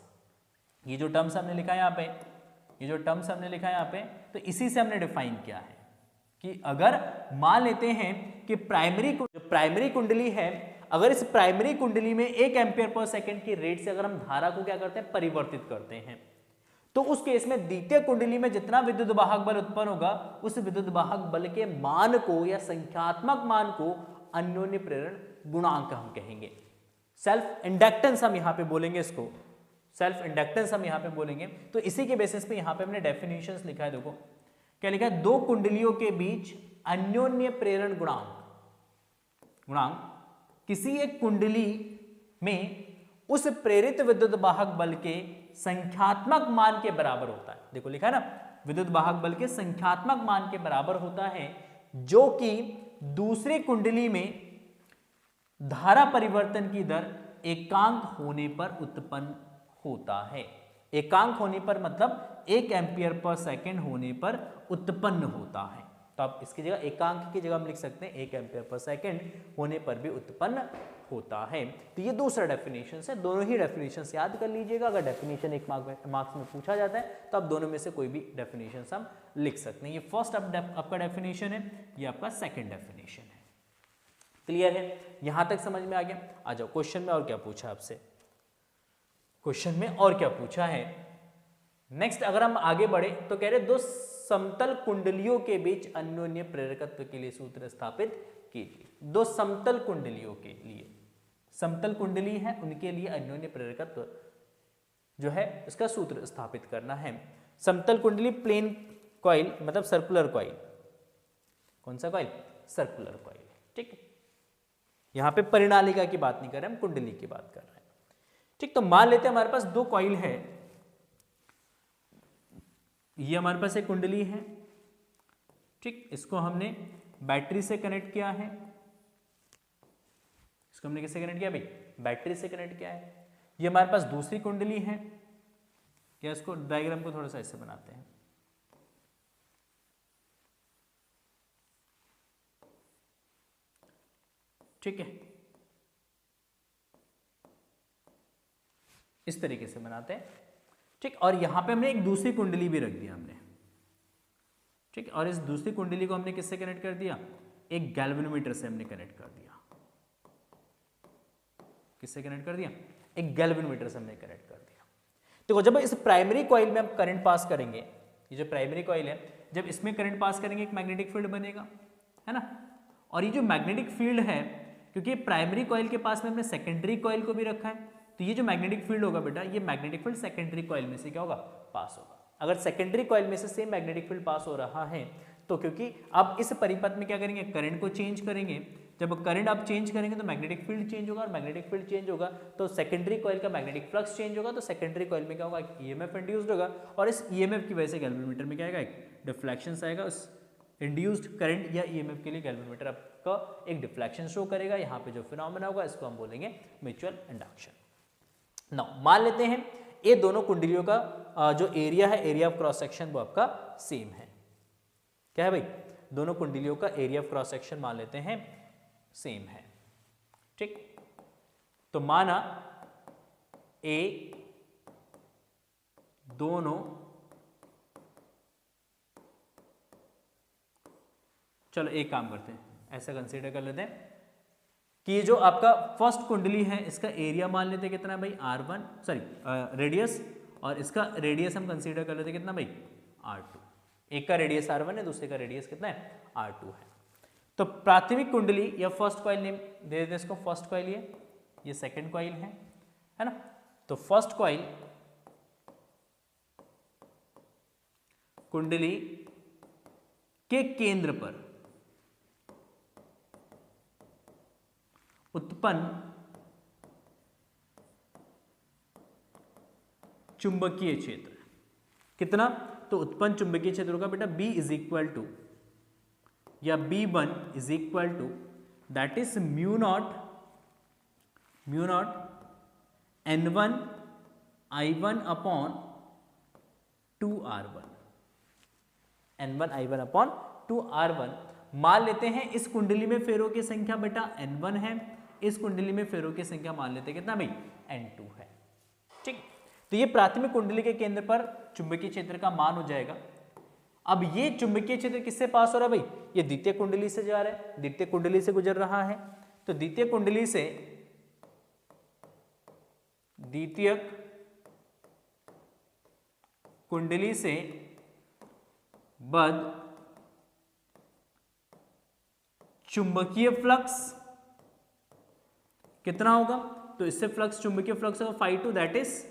ये जो टर्म्स हमने लिखा यहाँ पे, ये जो टर्म्स हमने लिखा यहाँ पे, तो इसी से हमने डिफाइन किया है कि अगर मान लेते हैं कि प्राइमरी कुंडली है, अगर इस प्राइमरी कुंडली में 1 एम्पियर पर सेकंड की रेट से अगर हम धारा को क्या करते हैं, परिवर्तित करते हैं, तो उस केस में द्वितीय कुंडली में जितना विद्युत वाहक बल उत्पन्न होगा, उस विद्युत वाहक बल के मान को या संख्यात्मक मान को अन्योन्य प्रेरण गुणांक हम कहेंगे। सेल्फ इंडक्टेंस हम यहां पे बोलेंगे, इसको सेल्फ इंडक्टेंस हम यहां पे बोलेंगे। तो इसी के बेसिस पे यहां पे हमने डेफिनेशंस लिखा है, देखो क्या लिखा है, 2 कुंडलियों के बीच अन्योन्य प्रेरण गुणांक किसी एक कुंडली में उस प्रेरित विद्युत वाहक बल के संख्यात्मक मान के बराबर होता है। देखो लिखा है ना, विद्युत वाहक बल के संख्यात्मक मान के बराबर होता है, जो कि दूसरी कुंडली में धारा परिवर्तन की दर एकांक होने पर उत्पन्न होता है। एकांक होने पर मतलब 1 एम्पियर पर सेकंड होने पर उत्पन्न होता है। तो आप इसकी जगह एकांक की जगह हम लिख सकते हैं 1 एम्पियर पर सेकंड होने पर भी उत्पन्न होता है। तो ये दूसरा डेफिनेशन है, दोनों ही डेफिनेशन याद कर लीजिएगा। अगर डेफिनेशन एक मार्क्स में पूछा जाता है तो आप दोनों में से कोई भी डेफिनेशन हम लिख सकते हैं। ये फर्स्ट आपका डेफिनेशन है, ये आपका सेकेंड डेफिनेशन है। क्लियर है, यहां तक समझ में आ गया। आ जाओ क्वेश्चन में और क्या पूछा आपसे, क्वेश्चन में और क्या पूछा है। नेक्स्ट अगर हम आगे बढ़े तो कह रहे 2 समतल कुंडलियों के बीच अन्योन्य प्रेरकत्व के लिए सूत्र स्थापित कीजिए। 2 समतल कुंडलियों के लिए, समतल कुंडली है उनके लिए अन्योन्य प्रेरकत्व जो है इसका सूत्र स्थापित करना है। समतल कुंडली प्लेन कॉइल मतलब सर्कुलर कॉइल, कौन सा कॉइल, सर्कुलर कॉइल, ठीक है। यहां पे परिणालिका की बात नहीं कर रहे, हम कुंडली की बात कर रहे हैं, ठीक। तो मान लेते हैं हमारे पास 2 कॉइल है, ये हमारे पास एक कुंडली है, ठीक। इसको हमने बैटरी से कनेक्ट किया है, इसको हमने किससे कनेक्ट किया भाई, बैटरी से कनेक्ट किया है। ये हमारे पास दूसरी कुंडली है, क्या इसको डायग्राम को थोड़ा सा ऐसे बनाते हैं, ठीक है, इस तरीके से बनाते हैं, ठीक। और यहां पे हमने एक दूसरी कुंडली भी रख दिया हमने, ठीक। और इस दूसरी कुंडली को हमने किससे कनेक्ट कर दिया, एक गैल्वेनोमीटर से हमने कनेक्ट कर दिया। किससे कनेक्ट कर दिया, एक गैल्वेनोमीटर से हमने कनेक्ट कर दिया। देखो जब इस प्राइमरी कॉइल में हम करंट पास करेंगे, ये जो प्राइमरी कॉइल है, जब इसमें करंट पास करेंगे एक मैग्नेटिक फील्ड बनेगा, है ना। और ये जो मैग्नेटिक फील्ड है, क्योंकि प्राइमरी कॉइल के पास में हमने सेकेंडरी कॉइल को भी रखा है, तो ये जो मैग्नेटिक फील्ड होगा बेटा, ये मैग्नेटिक फील्ड सेकेंडरी कॉइल में से क्या होगा, पास होगा। अगर सेकेंडरी कॉइल में से सेम मैग्नेटिक फील्ड पास हो रहा है, तो क्योंकि अब इस परिपथ में क्या करेंगे, करंट को चेंज करेंगे। जब करंट आप चेंज करेंगे तो मैग्नेटिक फील्ड चेंज होगा, और मैग्नेटिक फील्ड चेंज होगा तो सेकेंडरी कॉइल का मैग्नेटिक फ्लक्स चेंज होगा, तो सेकेंडरी कॉइल में क्या होगा, ईएमएफ इंड्यूस्ड होगा, और इस ईएमएफ की वजह से गैल्वेनोमीटर में क्या आएगा, एक डिफ्लेक्शन आएगा। उस इंड्यूस्ड करंट या ईएमएफ के लिए गैल्वेनोमीटर आपका एक डिफ्लेक्शन शो करेगा। यहाँ पे जो फिनोमेना होगा इसको हम बोलेंगे म्यूचुअल इंडक्शन। नाउ मान लेते हैं ये दोनों कुंडलियों का जो एरिया है, एरिया ऑफ क्रॉस सेक्शन, वो आपका सेम है। क्या है भाई, दोनों कुंडलियों का एरिया ऑफ क्रॉस सेक्शन मान लेते हैं सेम है, ठीक। तो माना ए दोनों, चलो एक काम करते हैं, ऐसा कंसीडर कर लेते हैं कि ये जो आपका फर्स्ट कुंडली है इसका एरिया मान लेते हैं कितना है भाई, R1, सॉरी रेडियस, और इसका रेडियस हम कंसीडर कर लेते हैं कितना भाई, R2। एक का रेडियस R1 है, दूसरे का रेडियस कितना है, R2 है। तो प्राथमिक कुंडली या फर्स्ट कॉइल नेम दे देते हैं इसको, फर्स्ट कॉइल ये सेकंड कॉइल है ना। तो फर्स्ट कॉइल कुंडली के केंद्र पर उत्पन्न चुंबकीय क्षेत्र कितना, तो उत्पन्न चुंबकीय क्षेत्र होगा बेटा B इज इक्वल टू, या B1 is equal to that is mu naught N1 I1 upon 2R1, N1 I1 upon 2R1। मान लेते हैं इस कुंडली में फेरों की संख्या बेटा N1 है, इस कुंडली में फेरों की संख्या मान लेते हैं कितना भाई N2 है। ठीक, तो ये प्राथमिक कुंडली के केंद्र पर चुंबकीय क्षेत्र का मान हो जाएगा। अब ये चुंबकीय क्षेत्र किससे पास हो रहा है भाई, ये द्वितीय कुंडली से जा रहा है, द्वितीय कुंडली से गुजर रहा है। तो द्वितीय कुंडली से बद्ध चुंबकीय फ्लक्स कितना होगा, तो इससे फ्लक्स चुंबकीय फ्लक्स होगा phi2, that is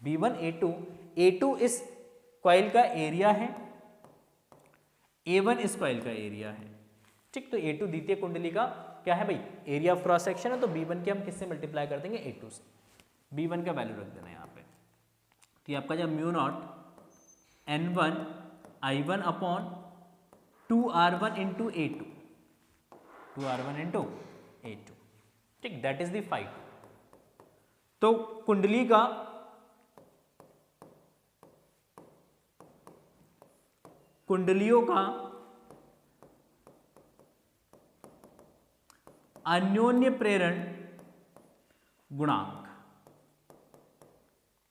B1A2। A2 इस कॉइल का एरिया है, A1 इस कॉइल का एरिया है। ठीक, तो A2 द्वितीय कुंडली का क्या है भाई, एरिया ऑफ क्रॉस सेक्शन है। तो B1 के हम किससे मल्टीप्लाई कर देंगे, A2 से। B1 का वैल्यू रख देना यहाँ पे। तो ये आपका जब mu naught N1 I1 upon 2R1 into A2, 2R1 into A2। ठीक, दैट इज द फाइव। तो कुंडलियों का अन्योन्य प्रेरण गुणांक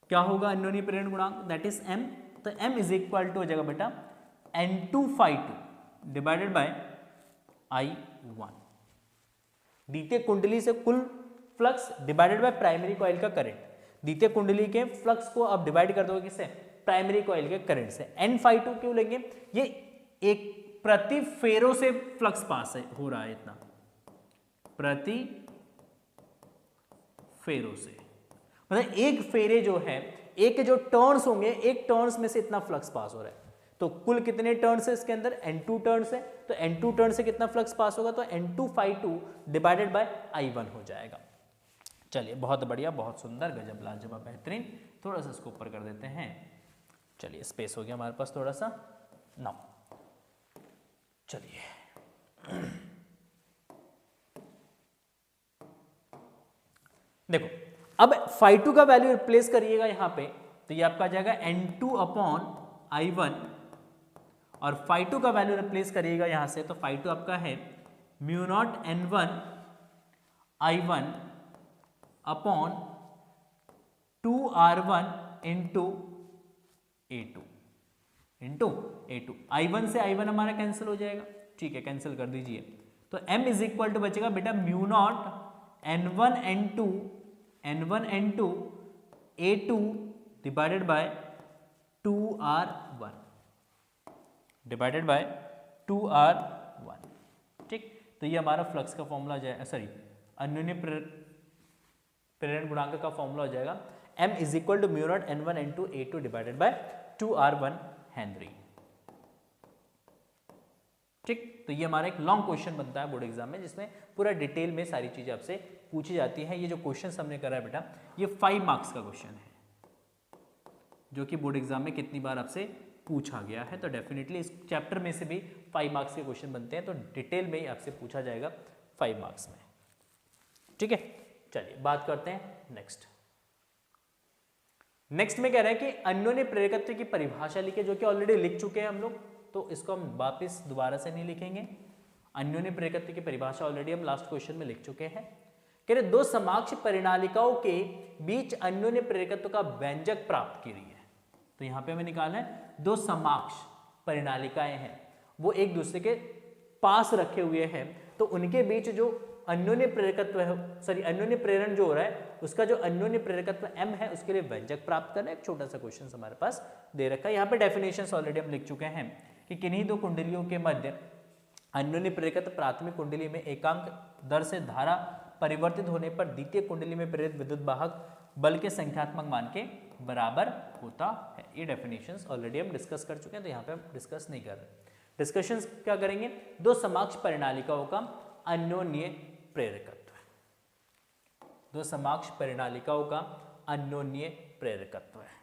क्या होगा, अन्योन्य प्रेरण गुणांक दैट इज M। तो M इज इक्वल टू हो जाएगा बेटा N2 phi2 divided by I1। द्वितीय कुंडली से कुल flux divided by primary coil का करंट। द्वितीय कुंडली के फ्लक्स को आप डिवाइड कर दोगे किससे, प्राइमरी कॉइल के करंट से। N phi2 क्यों लेंगे, ये एक प्रति फेरों से फ्लक्स पास हो रहा है, इतना प्रति फेरों से, मतलब एक फेरे जो है, एक जो टर्न्स होंगे, एक टर्न्स में से इतना फ्लक्स पास हो रहा है। तो कुल कितने टर्न्स है इसके अंदर, N2 टर्न्स है। तो N2 टर्न से कितना फ्लक्स पास होगा, तो N2 phi2 divided by I1 हो जाएगा। चलिए, बहुत बढ़िया, बहुत सुंदर, गजब, लाजवाब, बेहतरीन। थोड़ा सा इसको ऊपर कर देते हैं। चलिए, स्पेस हो गया हमारे पास थोड़ा सा। नाउ चलिए देखो, अब phi2 का वैल्यू रिप्लेस करिएगा यहां पे, तो ये आपका आ जाएगा N2 अपॉन I1, और phi2 का वैल्यू रिप्लेस करिएगा यहां से, तो phi2 आपका है mu naught N1 I1 upon 2R1 into A2 I1 से I1 हमारा कैंसिल हो जाएगा। ठीक है, कैंसिल कर दीजिए। तो M इज इक्वल टू बचेगा बेटा mu naught N1 N2 A2 divided by 2R1 divided by 2R1। ठीक, तो ये हमारा फ्लक्स का फॉर्मूला हो जाएगा, सॉरी अन्योन्य प्रेरण गुणांक का फॉर्मूला हो जाएगा M is equal to mu naught N1 N2 A2 divided by 2R1 henry. ठीक, तो ये हमारा एक लॉन्ग क्वेश्चन बनता है बोर्ड एग्जाम में, जिसमें पूरा डिटेल में सारी चीजें आपसे पूछी जाती है। ये जो क्वेश्चन हमने करा है बेटा, ये 5 मार्क्स का क्वेश्चन है, जो कि बोर्ड एग्जाम में कितनी बार आपसे पूछा गया है। तो डेफिनेटली इस चैप्टर में से भी 5 मार्क्स के क्वेश्चन बनते हैं, तो डिटेल में ही आपसे पूछा जाएगा 5 मार्क्स में। ठीक है, चलिए बात करते हैं नेक्स्ट में कह रहा है कि अन्योन्य प्रेरकत्व की परिभाषा लिखे, जो कि ऑलरेडी लिख चुके हैं हम लोग, तो इसको हम वापस दोबारा से नहीं लिखेंगे। अन्योन्य प्रेरकत्व की परिभाषा ऑलरेडी हम लास्ट क्वेश्चन में लिख चुके हैं। कह रहे दो समाक्ष परिनालिकाओं के बीच अन्योन्य प्रेरकत्व का व्यंजक प्राप्त कीजिए। तो यहां पे हमें निकालना है, दो समाक्ष परिनालिकाएं हैं, वो एक दूसरे के पास रखे हुए हैं, तो उनके बीच जो अन्योन्य प्रेरकत्व है, सॉरी अन्योन्य प्रेरण जो हो रहा है, उसका जो अन्योन्य प्रेरकत्व M है, उसके लिए व्यंजक प्राप्त करना है। एक छोटा सा क्वेश्चन हमारे पास दे रखा है। यहाँ पे डेफिनेशंस ऑलरेडी हम लिख चुके हैं कि किन्हीं दो कुंडलियों के मध्य अन्योन्य प्रेरकत्व प्राथमिक कुंडली में एकांक दर से धारा परिवर्तित होने पर द्वितीय कुंडली में प्रेरित विद्युत वाहक बल के संख्यात्मक मान के बराबर होता है। ये डेफिनेशंस ऑलरेडी हम डिस्कस कर चुके हैं, तो यहाँ पे हम डिस्कस नहीं कर रहे। डिस्कशंस क्या करेंगे, दो समाक्ष परिनालिकाओं का अन्योन्य प्रेरकत्व, दो समाक्ष परिनालिकाओं का अन्योन्य प्रेरकत्व है।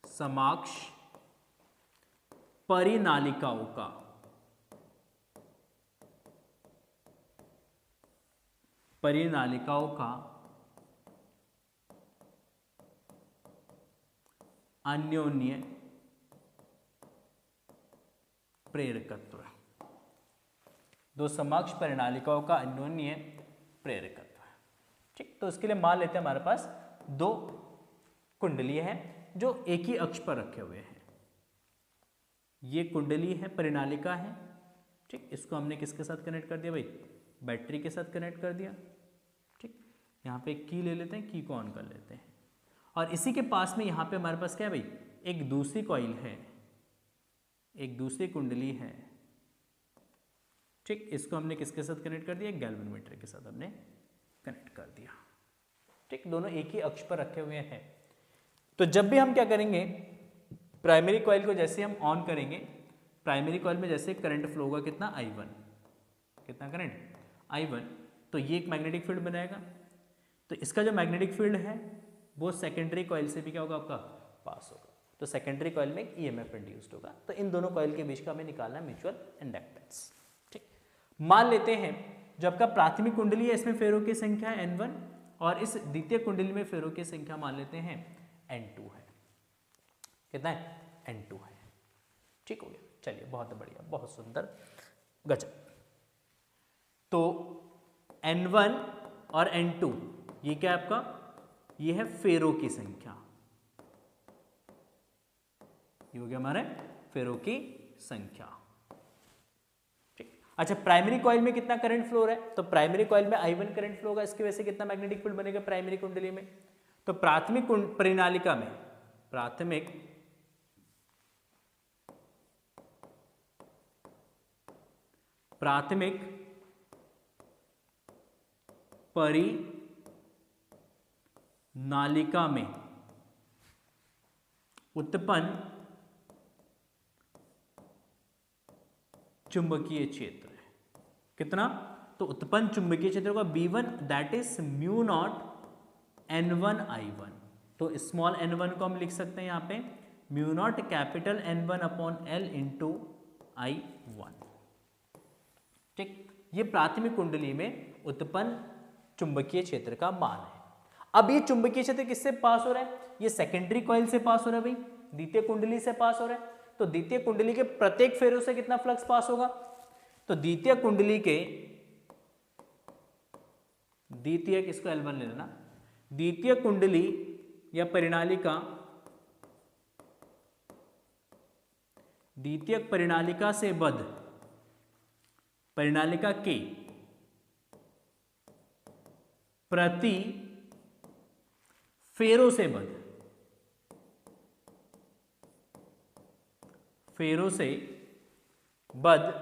समाक्ष परिनालिकाओं का परिनालिकाओं का अन्योन्य प्रेरकत्व। दो समकक्ष परिनालिकाओं का अन्योन्य प्रेरकत्व। ठीक, तो इसके लिए मान लेते हैं हमारे पास दो कुंडली है जो एक ही अक्ष पर रखे हुए हैं। ये कुंडली है, परिनालिका है। ठीक, इसको हमने किसके साथ कनेक्ट कर दिया भाई? बैटरी के साथ कनेक्ट कर दिया। ठीक, यहाँ पे की ले लेते हैं, की को ऑन कर लेते हैं। और इसी के पास में यहाँ पे हमारे पास क्या है भाई? एक दूसरी कॉइल है, एक दूसरी कुंडली है। ठीक, इसको हमने किसके साथ कनेक्ट कर दिया? गैल्वेनोमीटर के साथ हमने कनेक्ट कर दिया। ठीक, दोनों एक ही अक्ष पर रखे हुए हैं। तो जब भी हम क्या करेंगे, प्राइमरी कॉइल को जैसे हम ऑन करेंगे, प्राइमरी कॉइल में जैसे करंट फ्लो होगा कितना? I1। कितना करंट? I1। तो ये एक मैग्नेटिक फील्ड बनाएगा। तो इसका जो मैग्नेटिक फील्ड है वो सेकेंडरी कॉइल से भी क्या होगा? आपका पास होगा। तो सेकेंडरी कॉइल में एक ईएमएफ इंड्यूस्ड होगा। तो इन दोनों कॉइल के बीच का हमें निकालना है म्यूचुअल इंडक्टेंस। ठीक, मान लेते हैं जो आपका प्राथमिक कुंडली है इसमें फेरों की संख्या है N1 और इस द्वितीय कुंडली में फेरों की संख्या मान लेते हैं N2 है। कितना है? N2 है। ठीक हो गया, चलिए बहुत बढ़िया, बहुत सुंदर, गजब। तो N1 और N2 ये क्या है आपका? ये है फेरों की संख्या। ये हो गया हमारे फेरों की संख्या। ठीक, अच्छा प्राइमरी कॉइल में कितना करंट फ्लो हो रहा है? तो प्राइमरी कॉइल में I1 करंट फ्लो होगा, इसकी वजह से कितना मैग्नेटिक फील्ड बनेगा प्राइमरी कुंडली में? तो प्राथमिक परिनालिका में, प्राथमिक परिनालिका में उत्पन्न चुंबकीय क्षेत्र है कितना? तो उत्पन्न चुंबकीय क्षेत्र का B1 that is mu naught N1 I1। तो स्मॉल n1 को हम लिख सकते हैं यहाँ पे mu naught capital N1 upon L into I1। ठीक, ये प्राथमिक कुंडली में उत्पन्न चुंबकीय क्षेत्र का मान है। अब ये चुंबकीय क्षेत्र किससे पास हो रहा है? ये सेकेंडरी कॉइल से पास हो रहा है भाई, द्वितीय कुंडली से पास हो रहा है। तो द्वितीय कुंडली के प्रत्येक फेरों से कितना फ्लक्स पास होगा? तो द्वितीय कुंडली के, द्वितीय इसको L1 ले लेना, द्वितीय कुंडली या परिनालिका, द्वितीय परिनालिका से बद्ध, परिनालिका के प्रति फेरों से बद्ध, फेरों से बद्ध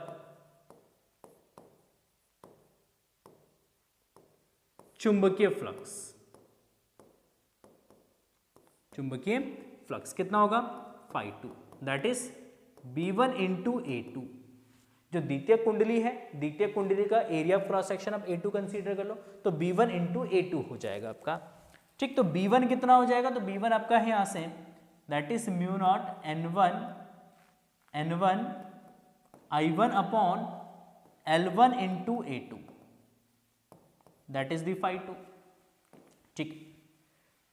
चुंबकीय फ्लक्स, चुंबकीय फ्लक्स कितना होगा? phi2 that is B1 into A2। जो द्वितीय कुंडली है, द्वितीय कुंडली का एरिया ऑफ क्रॉस सेक्शन आप A2 कंसीडर कर लो, तो B1 इंटू A2 हो जाएगा आपका। ठीक, तो B1 कितना हो जाएगा? तो B1 आपका है यहां say that is mu naught N1 I1 upon L1 into A2 that is the phi2। ठीक,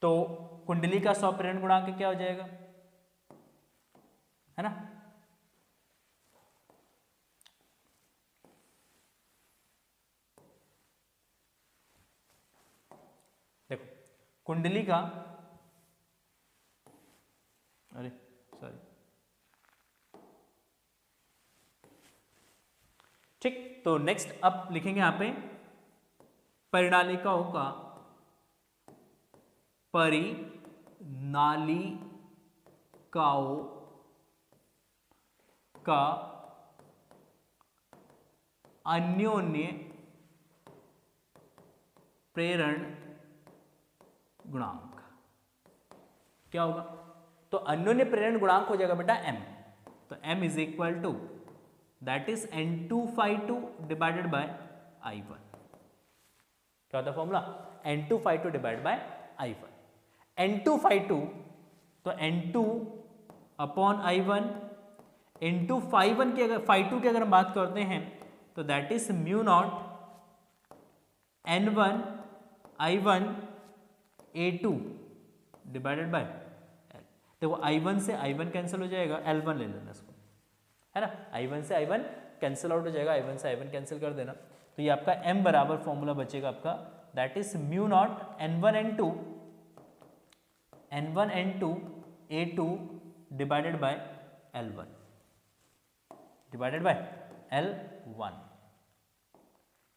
तो कुंडली का 100 प्रेरण गुणांक क्या हो जाएगा? है ना? देखो कुंडली का, अरे सॉरी, ठीक, तो नेक्स्ट अब लिखेंगे यहां पे परिनालिकाओं का, परिनालिकाओं का अन्योन्य प्रेरण गुणांक क्या होगा? तो अन्योन्य प्रेरण गुणांक हो जाएगा बेटा m। तो m is equal to that is N2 phi2 divided by I1। क्या होता है formula? N2 phi2 divide by I1। N2 phi2 तो N2 upon I1 into phi1 की, अगर phi2 की अगर हम बात करते हैं तो that is mu naught N1 I1 A2 divided bye L। देखो I1 से I1 कैंसिल हो जाएगा, L1 ले लेना इसको, है ना, I1 से I1 कैंसिल आउट हो जाएगा, I1 से I1 कैंसिल कर देना, तो ये आपका M बराबर फॉर्मूला बचेगा आपका, that is mu naught N1 N2 A2 divided by L1 divided by L1,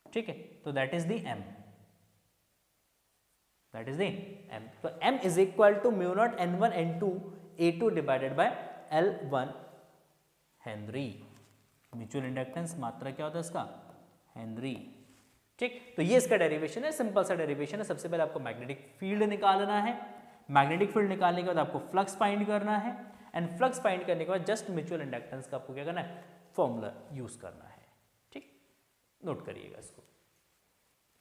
ठीक है, तो that is the M, that is the M। तो M is equal to mu naught N1 N2 A2 divided by L1 henry. Mutual inductance मात्रा क्या होता है इसका, Henry, ठीक। तो ये इसका डेरिवेशन है, सिंपल सा डेरिवेशन है। सबसे पहले आपको मैग्नेटिक फील्ड निकालना है, मैग्नेटिक फील्ड निकालने के बाद आपको फ्लक्स फाइंड करना है, एंड फ्लक्स फाइंड करने के बाद जस्ट म्यूचुअल इंडक्टेंस का आपको क्या करना है, फॉर्मूला यूज करना है, ठीक, नोट करिएगा इसको।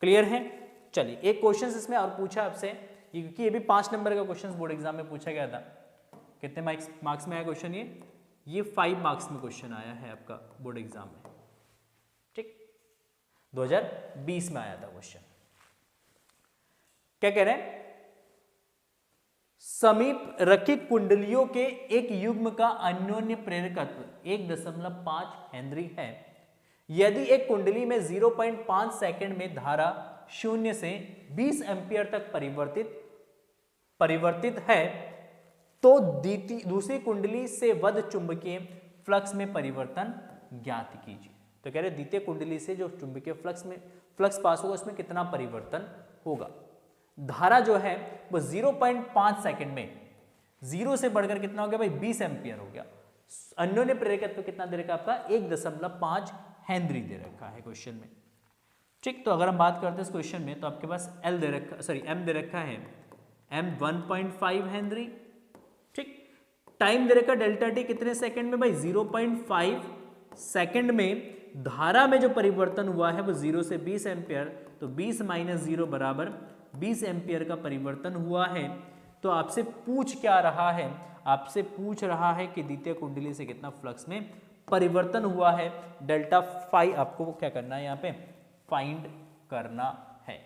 क्लियर है? चलिए एक क्वेश्चन इसमें और पूछा आपसे, क्योंकि ये भी 5 नंबर का क्वेश्चन बोर्ड एग्जाम में पूछा गया था। कितने मार्क्स में आया क्वेश्चन, ये 5 मार्क्स में क्वेश्चन आया है आपका बोर्ड एग्जाम में, ठीक, 2020 में आया था क्वेश्चन। क्या कह रहे हैं, समीप रखी कुंडलियों के एक युग्म का अन्योन्य प्रेरकत्व 1.5 हेनरी है। यदि एक कुंडली में 0.5 सेकंड में धारा 0 से 20 एम्पियर तक परिवर्तित है, तो दूसरी कुंडली से वध चुंबकीय फ्लक्स में परिवर्तन ज्ञात कीजिए। तो कह रहे द्वितीय कुंडली से जो चुंबकीय फ्लक्स पास होगा उसमें कितना परिवर्तन होगा। धारा जो है वो 0.5 सेकंड में 0 से बढ़कर कितना हो गया भाई, 20 एम्पियर हो गया। अन्योन्य प्रेरकत्व कितना दे रखा आपका, 1.5 हेनरी दे रखा है क्वेश्चन में, ठीक। तो अगर हम बात करते हैं इस क्वेश्चन में, तो आपके पास एम दे रखा है M 1.5 हेनरी, ठीक। टाइम दे रखा डेल्टा टी कितने सेकंड में भाई, 0.5 सेकंड में धारा में जो परिवर्तन हुआ है वो 0 से 20 एम्पियर, तो 20 - 0 बराबर 20 एम्पियर का परिवर्तन हुआ है। तो आपसे पूछ क्या रहा है, आपसे पूछ रहा है कि द्वितीय कुंडली से कितना फ्लक्स में परिवर्तन हुआ है। डेल्टा फाई आपको क्या करना है, यहाँ पे फाइंड करना है।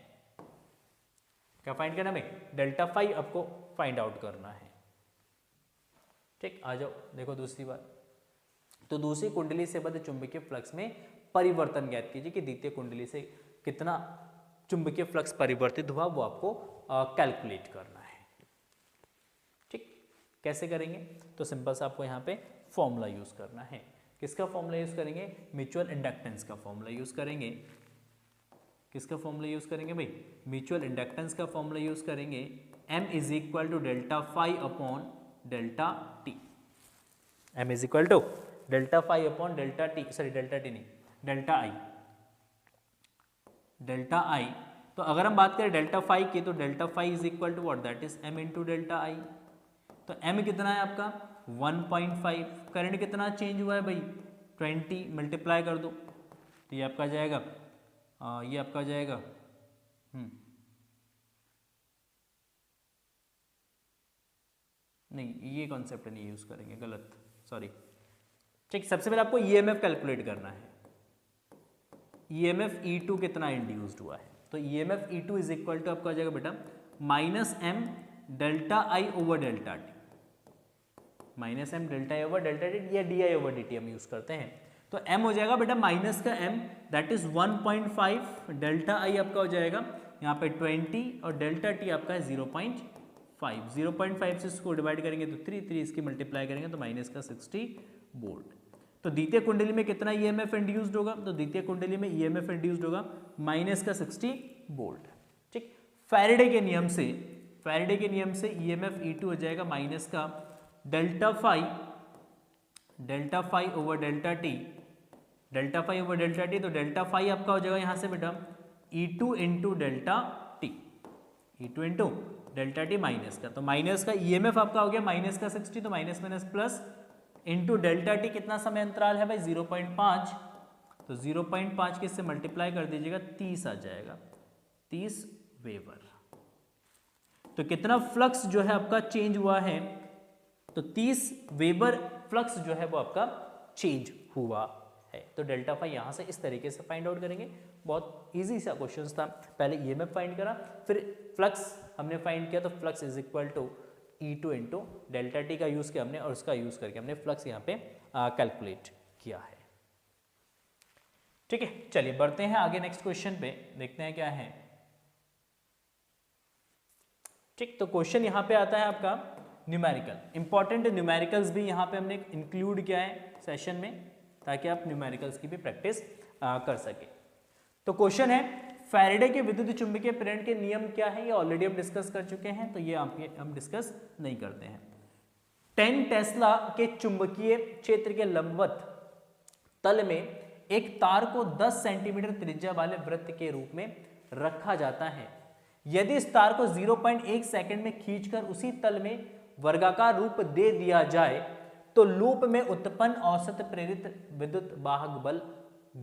क्या फाइंड करना है, डेल्टा फाई आपको फाइंड आउट करना है, ठीक। आ जाओ, देखो दूसरी बात, तो दूसरी कुंडली से बद्ध चुंबकीय फ्लक्स में परिवर्तन ज्ञात कीजिए कि द्वितीय कुंडली से कितना चुंबकीय फ्लक्स परिवर्तित हुआ, वो आपको कैलकुलेट करना है, ठीक। कैसे करेंगे, तो सिंपल सा आपको यहाँ पे फॉर्मूला यूज करना है। किसका फॉर्मूला यूज करेंगे, म्यूचुअल इंडक्टेंस का फॉर्मूला यूज करेंगे। किसका फॉर्मूला यूज करेंगे भाई, म्यूचुअल इंडक्टेंस का फॉर्मूला यूज करेंगे। M is equal to delta phi upon delta T. M is equal to delta phi upon delta T, sorry delta T नहीं, delta I. तो अगर हम बात करें डेल्टा फाई की, तो delta phi is equal to what, that is M into delta I. तो M कितना है आपका 1.5, करंट कितना चेंज हुआ है भाई 20, मल्टीप्लाई कर दो, तो ये आपका जाएगा ये आपका जाएगा नहीं, ये कॉन्सेप्ट नहीं यूज करेंगे, गलत, सॉरी, ठीक। सबसे पहले आपको EMF कैलकुलेट करना है। EMF E2 कितना इंड्यूस्ड हुआ है, तो EMF E2 is equal to आपका आ जाएगा बेटा -M डेल्टा आई over delta T, -M delta आई ओवर डेल्टा टी या DI ओवर DT हम यूज करते हैं। तो M हो जाएगा बेटा माइनस का M, दैट इज 1.5, डेल्टा आई आपका हो जाएगा यहाँ पे 20 और डेल्टा टी आपका है 0.5। 0.5 से इसको डिवाइड करेंगे तो 3 इसकी मल्टीप्लाई करेंगे तो माइनस का 60 वोल्ट। तो द्वितीय कुंडली में कितना EMF इंड्यूस्ड होगा, तो द्वितीय कुंडली में EMF इंड्यूस्ड होगा माइनस का 60 वोल्ट, ठीक। फैराडे के नियम से EMF E2 हो जाएगा माइनस का delta phi over delta T, तो डेल्टा फाई आपका हो जाएगा यहाँ से बेटा E2 into delta T minus का, तो माइनस का EMF आपका हो गया माइनस का 60, तो minus plus into delta T कितना समय अंतराल है भाई 0.5, तो 0.5 के इससे मल्टीप्लाई कर दीजिएगा 30 आ जाएगा, 30 वेबर। तो कितना फ्लक्स जो है आपका चेंज हुआ है, तो 30 वेबर फ्लक्स जो है वो आपका चेंज हुआ है। है। तो डेल्टा फाई यहाँ से इस तरीके से फाइंड आउट करेंगे। बहुत इजी सा क्वेश्चन था। पहले ईएमएफ फाइंड करा, फिर फ्लक्स हमने फाइंड किया, तो flux is equal to E2 into delta T का यूज किया हमने और उसका यूज करके हमने फ्लक्स यहाँ पे कैलकुलेट किया है। ठीक है, चलिए बढ़ते हैं आगे नेक्स्ट क्वेश्चन पे, देखते हैं क्या है। ठीक, तो क्वेश्चन यहाँ पे आता है आपका न्यूमेरिकल। इंपॉर्टेंट न्यूमेरिकल्स भी यहाँ पे हमने इंक्लूड किया है सेशन में, ताकि आप न्यूमेरिकल्स की भी प्रैक्टिस कर सके। तो क्वेश्चन है, फैराडे के विद्युत चुंबकीय प्रेरण के नियम क्या है? ये ऑलरेडी हम डिस्कस कर चुके हैं, तो ये हम डिस्कस नहीं करते हैं। 10 टेस्ला के चुंबकीय क्षेत्र के लंबवत तल में एक तार को 10 सेंटीमीटर त्रिज्या वाले वृत्त के रूप में रखा जाता है। यदि इस तार को 0.1 सेकंड में खींचकर उसी तल में वर्गाकार रूप दे दिया जाए तो लूप में उत्पन्न औसत प्रेरित विद्युत वाहक बल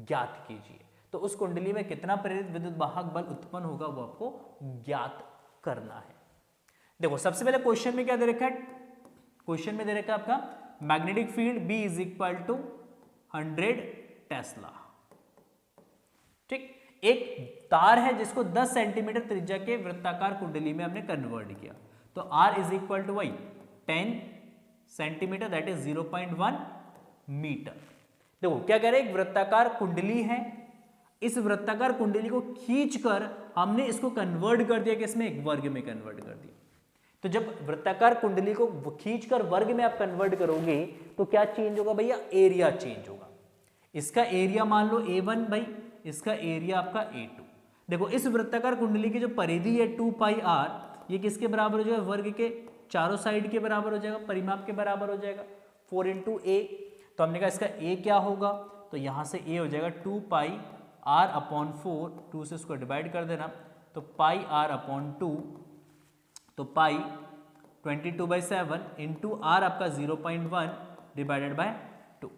ज्ञात कीजिए। तो उस कुंडली में कितना प्रेरित विद्युत वाहक बल उत्पन्न होगा वो आपको ज्ञात करना है। देखो सबसे पहले क्वेश्चन में क्या दे रखा है? क्वेश्चन में दे रखा है आपका magnetic field B is equal to 100 tesla. ठीक, एक तार है जिसको 10 सेंटीमीटर त्रिज्या के वृत्ताकार कुंडली में हमने कन्वर्ट किया, तो R इज इक्वल टू वही 10 सेंटीमीटर, दैट इज 0.1 मीटर। देखो क्या कह रहे हैं, एक वृत्ताकार कुंडली है, इस वृत्ताकार कुंडली को खींचकर हमने इसको कन्वर्ट कर दिया, किसमें? एक वर्ग में कन्वर्ट कर दिया। तो जब वृत्ताकार कुंडली को खींचकर वर्ग में आप कन्वर्ट करोगे तो क्या चेंज होगा भैया? एरिया चेंज होगा। इसका एरिया मान लो A1 भाई, इसका एरिया आपका A2। देखो इस वृत्ताकार कुंडली की जो परिधि है 2 पाई r, ये किसके बराबर हो जाएगा? वर्ग के चारों साइड के बराबर हो जाएगा, परिमाप के बराबर हो जाएगा, 4 इंटू a। तो हमने कहा इसका a क्या होगा, तो यहां से a हो जाएगा 2 पाई r अपॉन 4, 2 से इसको डिवाइड कर देना, तो पाई r अपॉन 2, तो पाई 22/7 इंटू r आपका 0.1 डिवाइडेड बाय 2।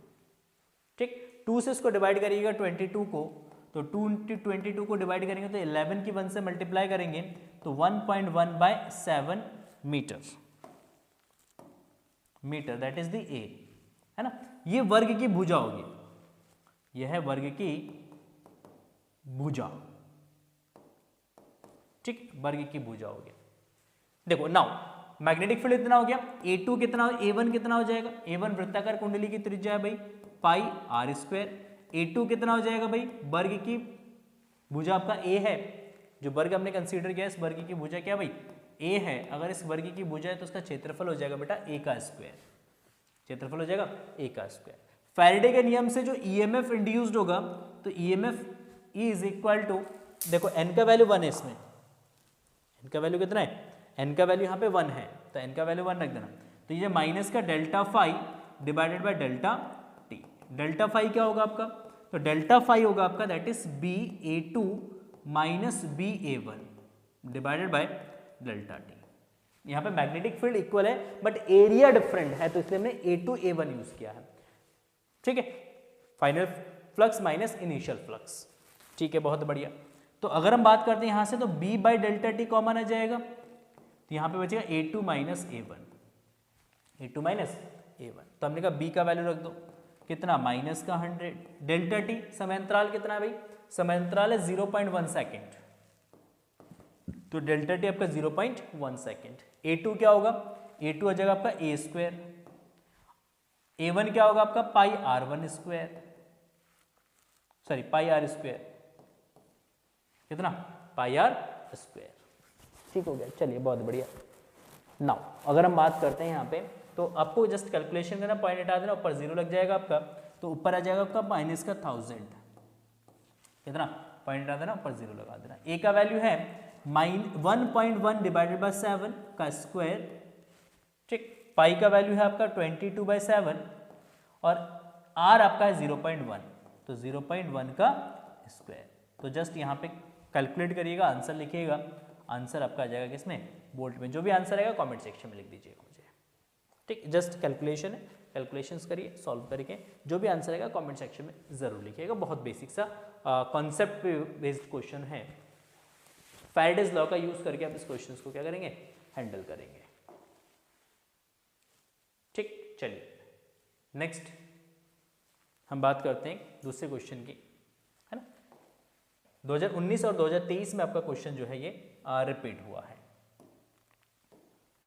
ठीक, 2 से इसको डिवाइड करिएगा 22 को, तो 2 इंटू 22 को डिवाइड करेंगे तो 11 की 1 से मल्टीप्लाई करेंगे तो 1.1/7 metre that is the A, है ना। ये वर्ग की भुजा होगी, यह है वर्ग की भुजा। ठीक, वर्ग की भुजा हो गया। देखो नाउ मैग्नेटिक फील्ड इतना हो गया, A2 कितना, A1 कितना हो जाएगा? A1 वृत्ताकार कुंडली की त्रिज्या है भाई पाई r स्क्वायर। A2 कितना हो जाएगा भाई? वर्ग की भुजा आपका A है, जो वर्ग हमने कंसीडर किया, इस वर्ग की भुजा क्या भाई? A है। अगर इस वर्ग की भुजा है तो उसका क्षेत्रफल हो जाएगा बेटा A का स्क्वायर, क्षेत्रफल हो जाएगा A का स्क्वायर। फैराडे के नियम से जो EMF इंड्यूस्ड होगा, तो EMF E is equal to, देखो n का वैल्यू 1 है इसमें, n का वैल्यू कितना है? n का वैल्यू यहाँ पे 1 है, तो n का वैल्यू 1 रख देना। तो ये माइनस का delta phi divided by delta T. Delta phi क्या होगा आपका? तो डेल्टा फाई होगा आपका that is BA2 minus BA1 divided by delta T. यहाँ पे मैग्नेटिक फील्ड इक्वल है बट एरिया डिफरेंट है, तो इसलिए हमने A2 A1 यूज किया है। ठीक है, final flux minus initial flux. ठीक है, बहुत बढ़िया। तो अगर हम बात करते हैं यहाँ से, तो B by delta T common आ जाएगा, तो यहाँ पे बचेगा A2 minus A1, A2 minus A1। तो हमने कहा B का वैल्यू रख दो, कितना? माइनस का 100। डेल्टा टी समयांतराल कितना है भाई? समयांतराल है 0.1 सेकेंड, तो डेल्टा टी आपका 0.1 सेकेंड। A2 क्या होगा? A2 हो जाएगा आपका A स्क्वायर। A1 क्या होगा आपका? पाई R1 स्क्वायर, सॉरी पाई R स्क्वायर, कितना? पाई R स्क्वायर। ठीक हो गया, चलिए बहुत बढ़िया। नाउ अगर हम बात करते हैं यहाँ पे, तो आपको जस्ट कैलकुलेशन करना, पॉइंट हटा देना, ऊपर 0 लग जाएगा आपका, तो ऊपर आ जाएगा आपका माइनस का 1000, कितना? पॉइंट हटा देना, ऊपर 0 लगा देना। ए का वैल्यू है 1.1 डिवाइडेड बाय 7 का स्क्वायर। ठीक, पाई का वैल्यू है आपका 22/7 और आर आपका है 0.1, तो 0.1 का स्क्वायर। तो जस्ट यहाँ पे कैलकुलेट करिएगा, आंसर लिखिएगा, आंसर आपका आ जाएगा किसमें? वोल्ट में। जो भी आंसर आएगा कमेंट सेक्शन में लिख दीजिएगा मुझे। ठीक, जस्ट कैलकुलेशन है, कैलकुलेशंस करिए, सॉल्व करके जो भी आंसर आएगा कमेंट सेक्शन में जरूर लिखिएगा। बहुत बेसिक सा कॉन्सेप्ट बेस्ड क्वेश्चन है। फैराडेज लॉ का यूज करके आप इस क्वेश्चन को क्या करेंगे? हैंडल करेंगे। ठीक, चलिए नेक्स्ट हम बात करते हैं दूसरे क्वेश्चन की, है ना। 2019 और 2023 में आपका क्वेश्चन जो है ये रिपीट हुआ है।